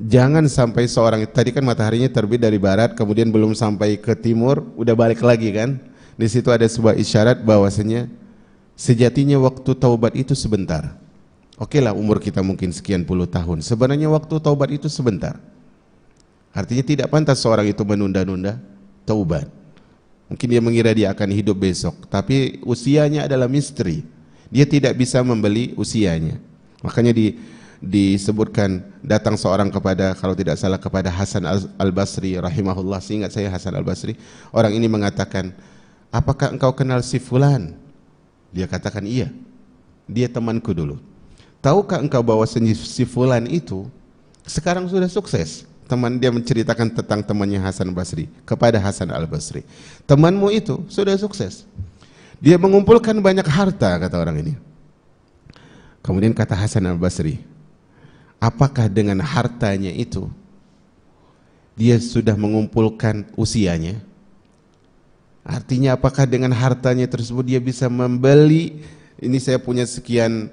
jangan sampai seorang, tadi kan mataharinya terbit dari barat, kemudian belum sampai ke timur, udah balik lagi kan? Di situ ada sebuah isyarat bahwasanya sejatinya waktu taubat itu sebentar. Oke lah, umur kita mungkin sekian puluh tahun, sebenarnya waktu taubat itu sebentar. Artinya tidak pantas seorang itu menunda-nunda taubat. Mungkin dia mengira dia akan hidup besok, tapi usianya adalah misteri. Dia tidak bisa membeli usianya. Makanya disebutkan datang seorang kepada, kalau tidak salah kepada Hasan al-Basri rahimahullah, seingat saya Hasan al-Basri, orang ini mengatakan, apakah engkau kenal si fulan? Dia katakan iya, dia temanku dulu. Tahukah engkau bahwa si fulan itu sekarang sudah sukses? Teman dia menceritakan tentang temannya Hasan Basri kepada Hasan al-Basri. Temanmu itu sudah sukses. Dia mengumpulkan banyak harta, kata orang ini. Kemudian kata Hasan al-Basri, apakah dengan hartanya itu dia sudah mengumpulkan usianya? Artinya apakah dengan hartanya tersebut dia bisa membeli, ini saya punya sekian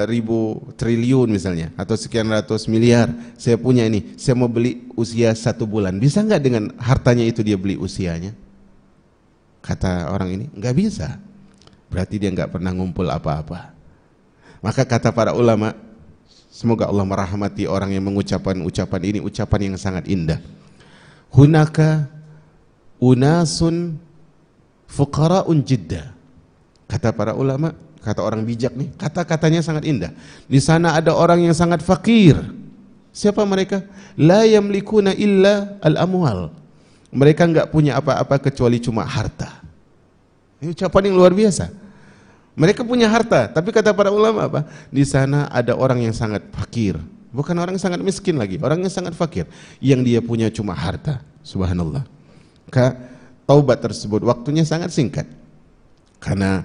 ribu triliun misalnya, atau sekian ratus miliar, saya punya ini, saya mau beli usia 1 bulan, bisa nggak dengan hartanya itu dia beli usianya? Kata orang ini, nggak bisa. Berarti dia nggak pernah ngumpul apa-apa. Maka kata para ulama, semoga Allah merahmati orang yang mengucapkan ucapan ini, ucapan yang sangat indah. Hunaka unasun fuqara'un jidda. Kata para ulama, kata orang bijak nih, kata-katanya sangat indah. Di sana ada orang yang sangat fakir. Siapa mereka? La yamlikuna illa al-amwal. Mereka enggak punya apa-apa kecuali cuma harta. Ini ucapan yang luar biasa. Mereka punya harta, tapi kata para ulama apa? Di sana ada orang yang sangat fakir. Bukan orang yang sangat miskin lagi, orang yang sangat fakir. Yang dia punya cuma harta. Subhanallah. Maka taubat tersebut waktunya sangat singkat. Karena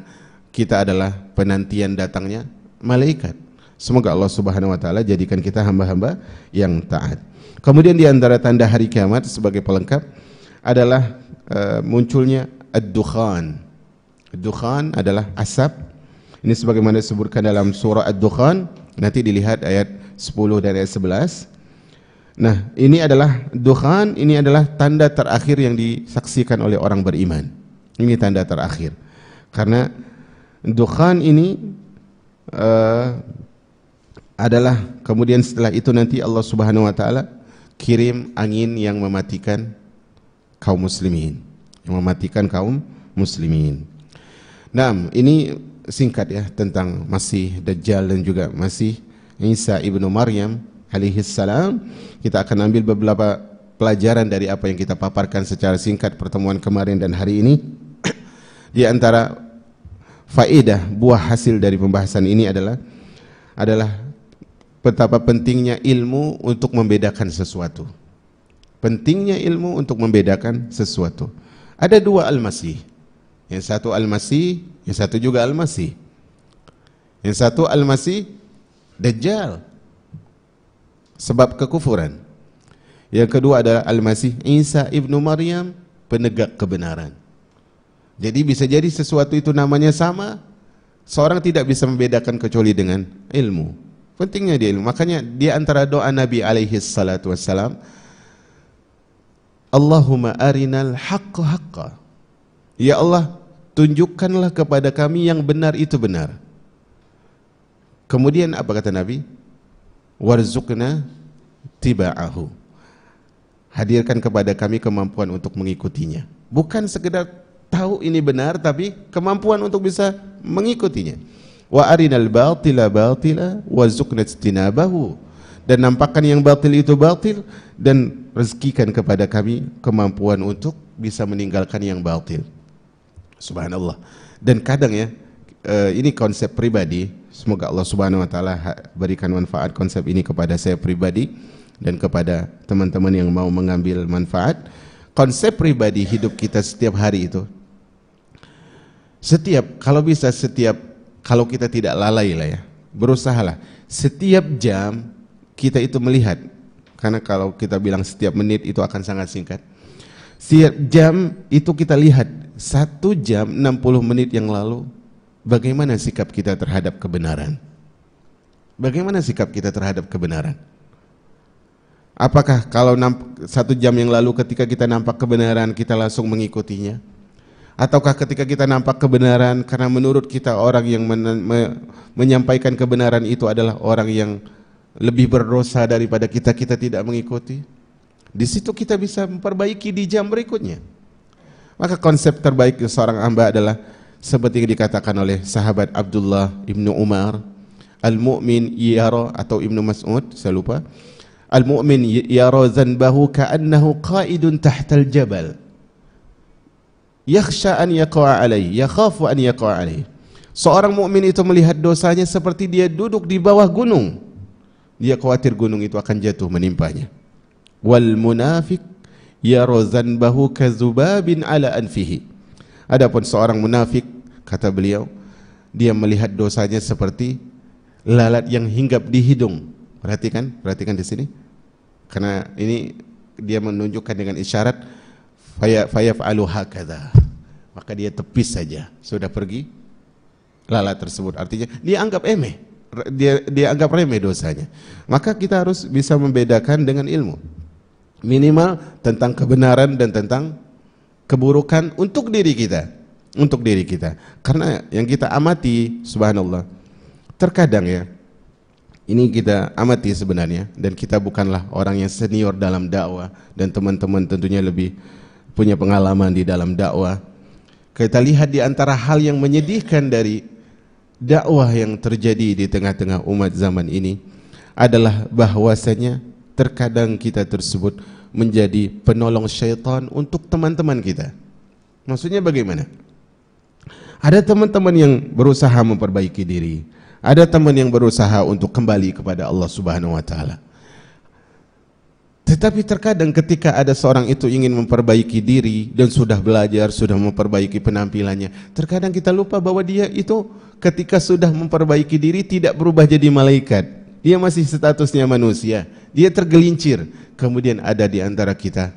kita adalah penantian datangnya malaikat. Semoga Allah Subhanahu wa taala jadikan kita hamba-hamba yang taat. Kemudian di antara tanda hari kiamat sebagai pelengkap adalah munculnya ad-dukhan. Ad-dukhan adalah asap. Ini sebagaimana disebutkan dalam surah Ad-Dukhan, nanti dilihat ayat 10 dan ayat 11. Nah, ini adalah dukhan, ini adalah tanda terakhir yang disaksikan oleh orang beriman. Ini tanda terakhir. Karena dukhan ini adalah kemudian setelah itu nanti Allah Subhanahu wa taala kirim angin yang mematikan kaum muslimin, Nah, ini singkat ya tentang Masih Dajjal dan juga Masih Isa ibnu Maryam alaihi salam. Kita akan ambil beberapa pelajaran dari apa yang kita paparkan secara singkat pertemuan kemarin dan hari ini. Di antara faedah buah hasil dari pembahasan ini adalah betapa pentingnya ilmu untuk membedakan sesuatu. Pentingnya ilmu untuk membedakan sesuatu. Ada dua Al-Masih. Yang satu Al-Masih, yang satu juga Al-Masih. Yang satu Al-Masih Dajjal, sebab kekufuran. Yang kedua adalah Al-Masih Isa ibnu Maryam, penegak kebenaran. Jadi bisa jadi sesuatu itu namanya sama, seorang tidak bisa membedakan kecuali dengan ilmu. Pentingnya di ilmu. Makanya di antara doa Nabi alaihi salatu wassalam, Allahumma arinal haqqa haqqa. Ya Allah, tunjukkanlah kepada kami yang benar itu benar. Kemudian apa kata Nabi? Warzuqna tiba'ahu. Hadirkan kepada kami kemampuan untuk mengikutinya. Bukan sekedar tahu ini benar, tapi kemampuan untuk bisa mengikutinya. Wa arinal batila batila warzuqna ijtinabahu. Dan nampakkan yang batil itu batil dan rezekikan kepada kami kemampuan untuk bisa meninggalkan yang batil. Subhanallah. Dan kadang ya, ini konsep pribadi. Semoga Allah Subhanahu wa taala berikan manfaat konsep ini kepada saya pribadi dan kepada teman-teman yang mau mengambil manfaat. Konsep pribadi hidup kita setiap hari itu, kalau kita tidak lalai lah ya, berusahalah setiap jam kita itu melihat, karena kalau kita bilang setiap menit itu akan sangat singkat. Setiap jam itu kita lihat 1 jam 60 menit yang lalu bagaimana sikap kita terhadap kebenaran. Bagaimana sikap kita terhadap kebenaran? Apakah kalau 1 jam yang lalu ketika kita nampak kebenaran kita langsung mengikutinya? Ataukah ketika kita nampak kebenaran karena menurut kita orang yang menyampaikan kebenaran itu adalah orang yang lebih berdosa daripada kita tidak mengikuti? Di situ kita bisa memperbaiki di jam berikutnya. Maka konsep terbaik seorang hamba adalah seperti yang dikatakan oleh sahabat Abdullah ibnu Umar, al-mu'min yara, atau ibnu Mas'ud, saya lupa, al-mu'min yara zanbahu ka'annahu qa'idun tahtal jabal yakhsha an yaqa'a alaih, yakhafu an yaqa'a alaih. Seorang mukmin itu melihat dosanya seperti dia duduk di bawah gunung. Dia khawatir gunung itu akan jatuh menimpanya. Wal munafiq yara zanbahu kazubabin ala anfihi. Adapun seorang munafik, kata beliau, dia melihat dosanya seperti lalat yang hinggap di hidung. Perhatikan di sini. Karena ini dia menunjukkan dengan isyarat fayaf'alu hakadha. Maka dia tepis saja, sudah pergi lalat tersebut. Artinya dia anggap dia anggap remeh dosanya. Maka kita harus bisa membedakan dengan ilmu, minimal tentang kebenaran dan tentang keburukan untuk diri kita. Karena yang kita amati, subhanallah, terkadang ya, ini kita amati sebenarnya, dan kita bukanlah orang yang senior dalam dakwah, dan teman-teman tentunya lebih punya pengalaman di dalam dakwah. Kita lihat di antara hal yang menyedihkan dari dakwah yang terjadi di tengah-tengah umat zaman ini adalah bahwasanya terkadang kita tersebut menjadi penolong syaitan untuk teman-teman kita. Maksudnya bagaimana? Ada teman-teman yang berusaha memperbaiki diri, ada teman yang berusaha untuk kembali kepada Allah Subhanahu wa taala. Tetapi terkadang ketika ada seorang itu ingin memperbaiki diri dan sudah belajar, sudah memperbaiki penampilannya, terkadang kita lupa bahwa dia itu ketika sudah memperbaiki diri tidak berubah jadi malaikat. Dia masih statusnya manusia. Dia tergelincir. Kemudian ada di antara kita,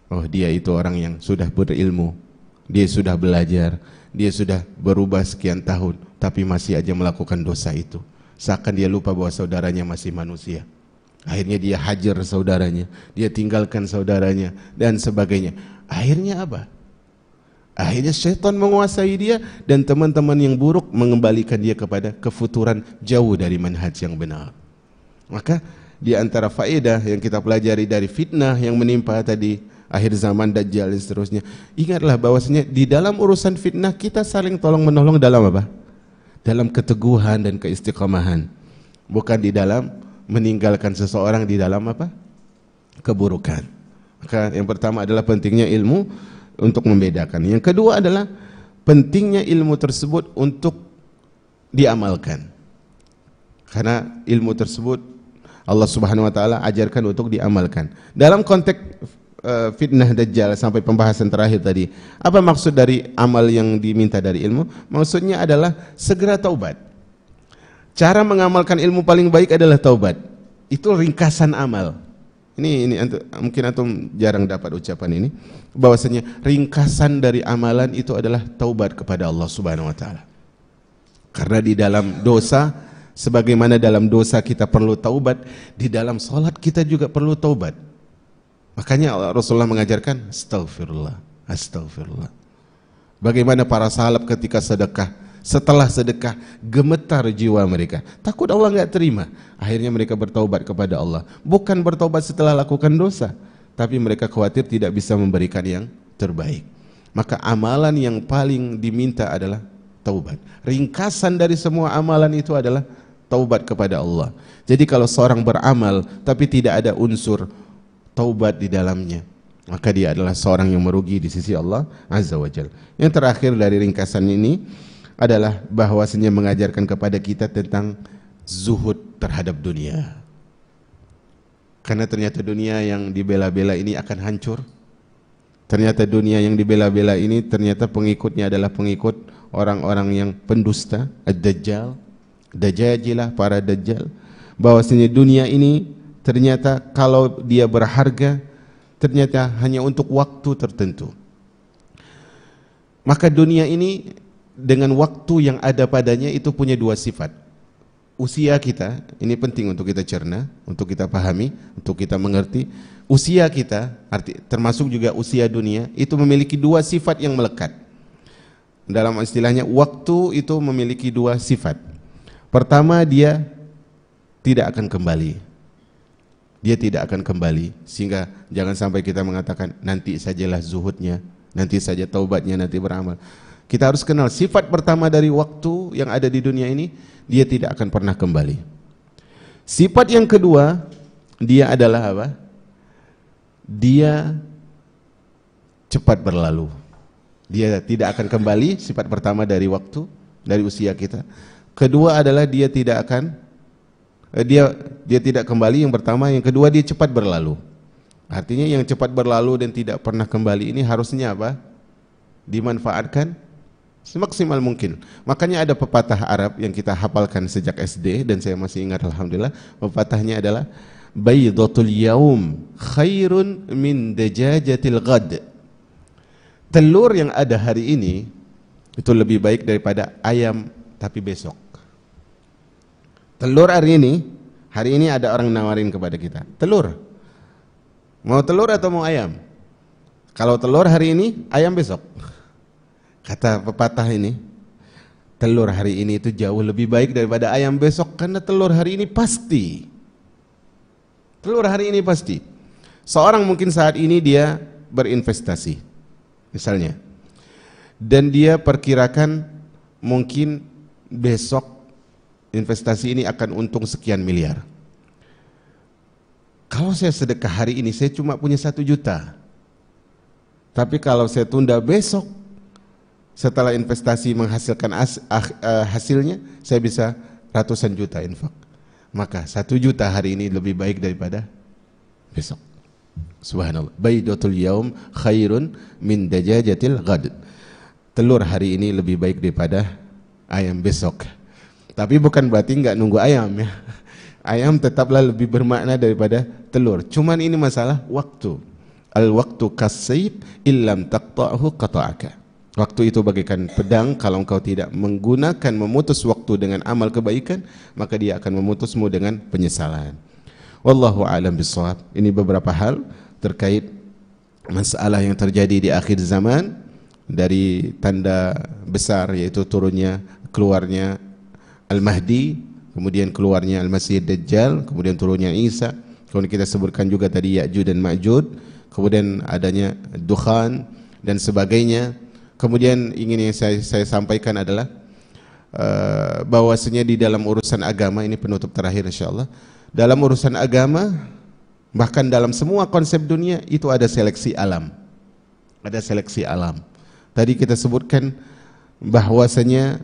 oh dia itu orang yang sudah berilmu, dia sudah belajar, dia sudah berubah sekian tahun, tapi masih aja melakukan dosa itu. Seakan dia lupa bahwa saudaranya masih manusia. Akhirnya dia hajar saudaranya, dia tinggalkan saudaranya, dan sebagainya. Akhirnya apa? Akhirnya syaitan menguasai dia, dan teman-teman yang buruk mengembalikan dia kepada kefuturan jauh dari manhaj yang benar. Maka di antara faedah yang kita pelajari dari fitnah yang menimpa tadi, akhir zaman, dajjal dan seterusnya, ingatlah bahwasanya di dalam urusan fitnah kita saling tolong menolong dalam apa? Dalam keteguhan dan keistiqomahan, bukan di dalam meninggalkan seseorang di dalam apa? Keburukan. Maka yang pertama adalah pentingnya ilmu untuk membedakan. Yang kedua adalah pentingnya ilmu tersebut untuk diamalkan. Karena ilmu tersebut Allah Subhanahu wa taala ajarkan untuk diamalkan. Dalam konteks fitnah dajjal sampai pembahasan terakhir tadi, apa maksud dari amal yang diminta dari ilmu? Maksudnya adalah segera taubat. Cara mengamalkan ilmu paling baik adalah taubat. Itu ringkasan amal. Ini mungkin antum jarang dapat ucapan ini, bahwasanya ringkasan dari amalan itu adalah taubat kepada Allah Subhanahu wa taala. Karena di dalam dosa, sebagaimana dalam dosa kita perlu taubat, di dalam salat kita juga perlu taubat. Makanya Rasulullah mengajarkan astaghfirullah, astaghfirullah. Bagaimana para sahabat ketika sedekah, setelah sedekah gemetar jiwa mereka, takut Allah enggak terima. Akhirnya mereka bertaubat kepada Allah. Bukan bertaubat setelah lakukan dosa, tapi mereka khawatir tidak bisa memberikan yang terbaik. Maka amalan yang paling diminta adalah taubat. Ringkasan dari semua amalan itu adalah taubat kepada Allah. Jadi kalau seorang beramal tapi tidak ada unsur taubat di dalamnya, maka dia adalah seorang yang merugi di sisi Allah Azza wa Jalla. Yang terakhir dari ringkasan ini adalah bahwasanya mengajarkan kepada kita tentang zuhud terhadap dunia. Karena ternyata dunia yang dibela-bela ini akan hancur. Ternyata dunia yang dibela-bela ini ternyata pengikutnya adalah pengikut orang-orang yang pendusta, ad-dajjal, dajajilah, para dajjal. Bahwasanya dunia ini ternyata kalau dia berharga, ternyata hanya untuk waktu tertentu. Maka dunia ini dengan waktu yang ada padanya itu punya dua sifat. Usia kita, ini penting untuk kita cerna, untuk kita pahami, untuk kita mengerti. Usia kita, termasuk juga usia dunia, itu memiliki dua sifat yang melekat. Dalam istilahnya, waktu itu memiliki dua sifat. Pertama, dia tidak akan kembali. Dia tidak akan kembali, sehingga jangan sampai kita mengatakan nanti sajalah zuhudnya, nanti saja taubatnya, nanti beramal. Kita harus kenal sifat pertama dari waktu yang ada di dunia ini, dia tidak akan pernah kembali. Sifat yang kedua, dia adalah apa? Dia cepat berlalu. Dia tidak akan kembali, sifat pertama dari waktu, dari usia kita. Kedua adalah dia tidak akan dia tidak kembali, yang pertama. Yang kedua, dia cepat berlalu. Artinya yang cepat berlalu dan tidak pernah kembali ini harusnya apa? Dimanfaatkan semaksimal mungkin. Makanya ada pepatah Arab yang kita hafalkan sejak SD dan saya masih ingat alhamdulillah. Pepatahnya adalah baydatul yaum khairun min dajajatil ghad. Telur yang ada hari ini itu lebih baik daripada ayam tapi besok. Telur hari ini ada orang nawarin kepada kita, telur. Mau telur atau mau ayam? Kalau telur hari ini, ayam besok. Kata pepatah ini, telur hari ini itu jauh lebih baik daripada ayam besok, karena telur hari ini pasti. Telur hari ini pasti. Seorang mungkin saat ini dia berinvestasi, misalnya, dan dia perkirakan mungkin besok investasi ini akan untung sekian miliar. Kalau saya sedekah hari ini, saya cuma punya 1 juta. Tapi kalau saya tunda besok, setelah investasi menghasilkan hasilnya, saya bisa ratusan juta infak. Maka 1 juta hari ini lebih baik daripada besok. Subhanallah. Baydatul yaum khairun min dajajatil ghad. Telur hari ini lebih baik daripada ayam besok. Tapi bukan berarti nggak nunggu ayam ya. Ayam tetaplah lebih bermakna daripada telur. Cuman ini masalah waktu. Al-waktu kasayb illam taqta'hu qata'aka. Waktu itu bagaikan pedang, kalau engkau tidak menggunakan memutus waktu dengan amal kebaikan, maka dia akan memutusmu dengan penyesalan. Wallahu a'lam bishawab. Ini beberapa hal terkait masalah yang terjadi di akhir zaman, dari tanda besar yaitu turunnya, keluarnya Al-Mahdi, kemudian keluarnya Al-Masih Dajjal, kemudian turunnya Isa, kemudian kita sebutkan juga tadi Ya'juj dan Ma'juj, kemudian adanya Dukhan dan sebagainya. Kemudian ingin yang saya sampaikan adalah bahwasanya di dalam urusan agama, ini penutup terakhir insyaallah, dalam urusan agama, bahkan dalam semua konsep dunia itu ada seleksi alam. Ada seleksi alam. Tadi kita sebutkan bahwasanya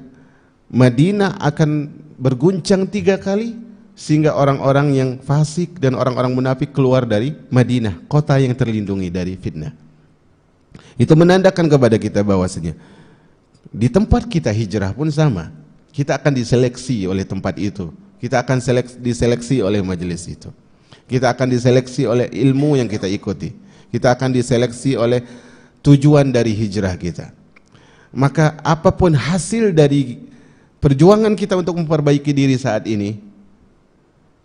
Madinah akan berguncang 3 kali sehingga orang-orang yang fasik dan orang-orang munafik keluar dari Madinah, kota yang terlindungi dari fitnah. Itu menandakan kepada kita bahwasanya di tempat kita hijrah pun sama. Kita akan diseleksi oleh tempat itu. Kita akan diseleksi oleh majelis itu. Kita akan diseleksi oleh ilmu yang kita ikuti. Kita akan diseleksi oleh tujuan dari hijrah kita. Maka apapun hasil dari perjuangan kita untuk memperbaiki diri saat ini,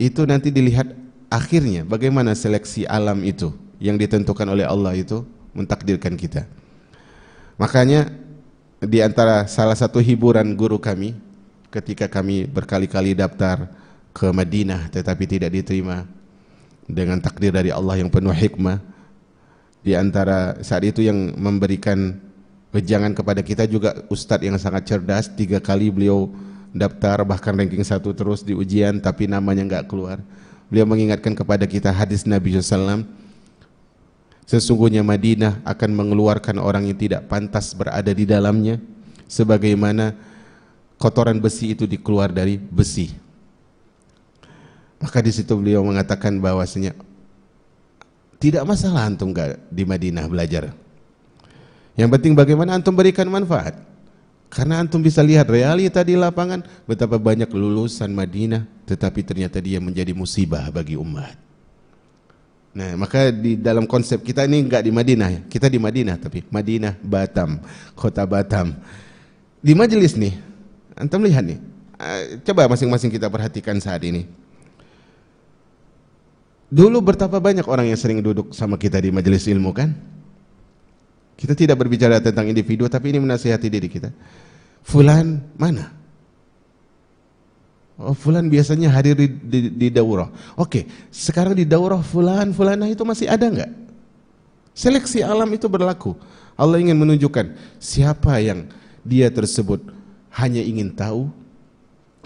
itu nanti dilihat akhirnya bagaimana seleksi alam itu yang ditentukan oleh Allah itu mentakdirkan kita. Makanya di antara salah satu hiburan guru kami ketika kami berkali-kali daftar ke Madinah tetapi tidak diterima dengan takdir dari Allah yang penuh hikmah, di antara saat itu yang memberikan wejangan kepada kita juga ustadz yang sangat cerdas. 3 kali beliau daftar, bahkan ranking 1 terus di ujian tapi namanya enggak keluar. Beliau mengingatkan kepada kita hadis Nabi SAW, sesungguhnya Madinah akan mengeluarkan orang yang tidak pantas berada di dalamnya, sebagaimana kotoran besi itu dikeluar dari besi. Maka di situ beliau mengatakan bahwasanya tidak masalah antum enggak di Madinah belajar. Yang penting bagaimana antum berikan manfaat. Karena antum bisa lihat realita di lapangan, betapa banyak lulusan Madinah tetapi ternyata dia menjadi musibah bagi umat. Nah, maka di dalam konsep kita ini enggak di Madinah ya. Kita di Madinah tapi Madinah Batam, kota Batam. Di majelis nih, antum lihat nih. Coba masing-masing kita perhatikan saat ini. Dulu betapa banyak orang yang sering duduk sama kita di majelis ilmu kan? Kita tidak berbicara tentang individu tapi ini menasihati diri kita. Fulan mana? Oh, fulan biasanya hadir di daurah. Oke, sekarang di daurah fulanah itu masih ada enggak? Seleksi alam itu berlaku. Allah ingin menunjukkan siapa yang dia tersebut hanya ingin tahu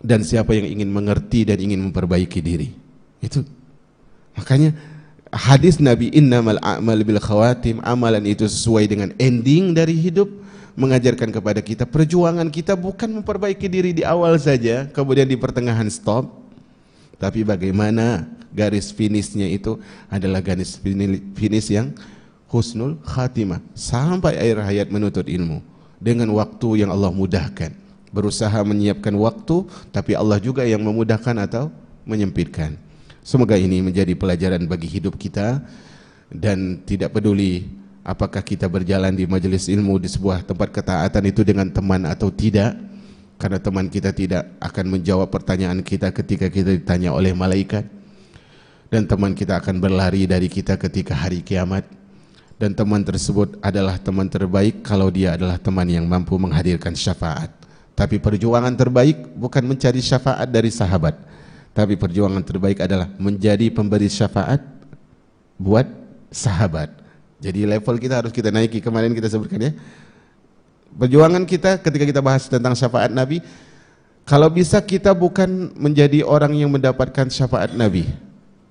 dan siapa yang ingin mengerti dan ingin memperbaiki diri. Itu. Makanya hadis Nabi innamal a'mal bil khawatim, amalan itu sesuai dengan ending dari hidup, mengajarkan kepada kita perjuangan kita bukan memperbaiki diri di awal saja kemudian di pertengahan stop, tapi bagaimana garis finishnya itu adalah garis finish yang husnul khatimah sampai akhir hayat menuntut ilmu dengan waktu yang Allah mudahkan. Berusaha menyiapkan waktu tapi Allah juga yang memudahkan atau menyempitkan. Semoga ini menjadi pelajaran bagi hidup kita, dan tidak peduli apakah kita berjalan di majelis ilmu di sebuah tempat ketaatan itu dengan teman atau tidak, karena teman kita tidak akan menjawab pertanyaan kita ketika kita ditanya oleh malaikat, dan teman kita akan berlari dari kita ketika hari kiamat, dan teman tersebut adalah teman terbaik kalau dia adalah teman yang mampu menghadirkan syafaat. Tapi perjuangan terbaik bukan mencari syafaat dari sahabat, tapi perjuangan terbaik adalah menjadi pemberi syafaat buat sahabat. Jadi level kita harus kita naiki. Kemarin kita sebutkan ya, perjuangan kita ketika kita bahas tentang syafaat Nabi, kalau bisa kita bukan menjadi orang yang mendapatkan syafaat Nabi,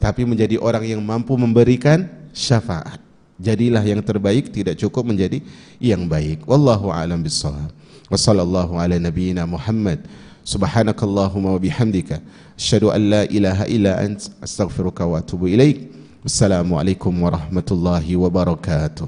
tapi menjadi orang yang mampu memberikan syafaat. Jadilah yang terbaik, tidak cukup menjadi yang baik. Wallahu a'lam bishawab. Wa sallallahu ala nabiyyina Muhammad. Subhanakallahumma wa bihamdika asyhadu an la ilaha illa ant astaghfiruka wa atubu ilaik. Wassalamualaikum warahmatullahi wabarakatuh.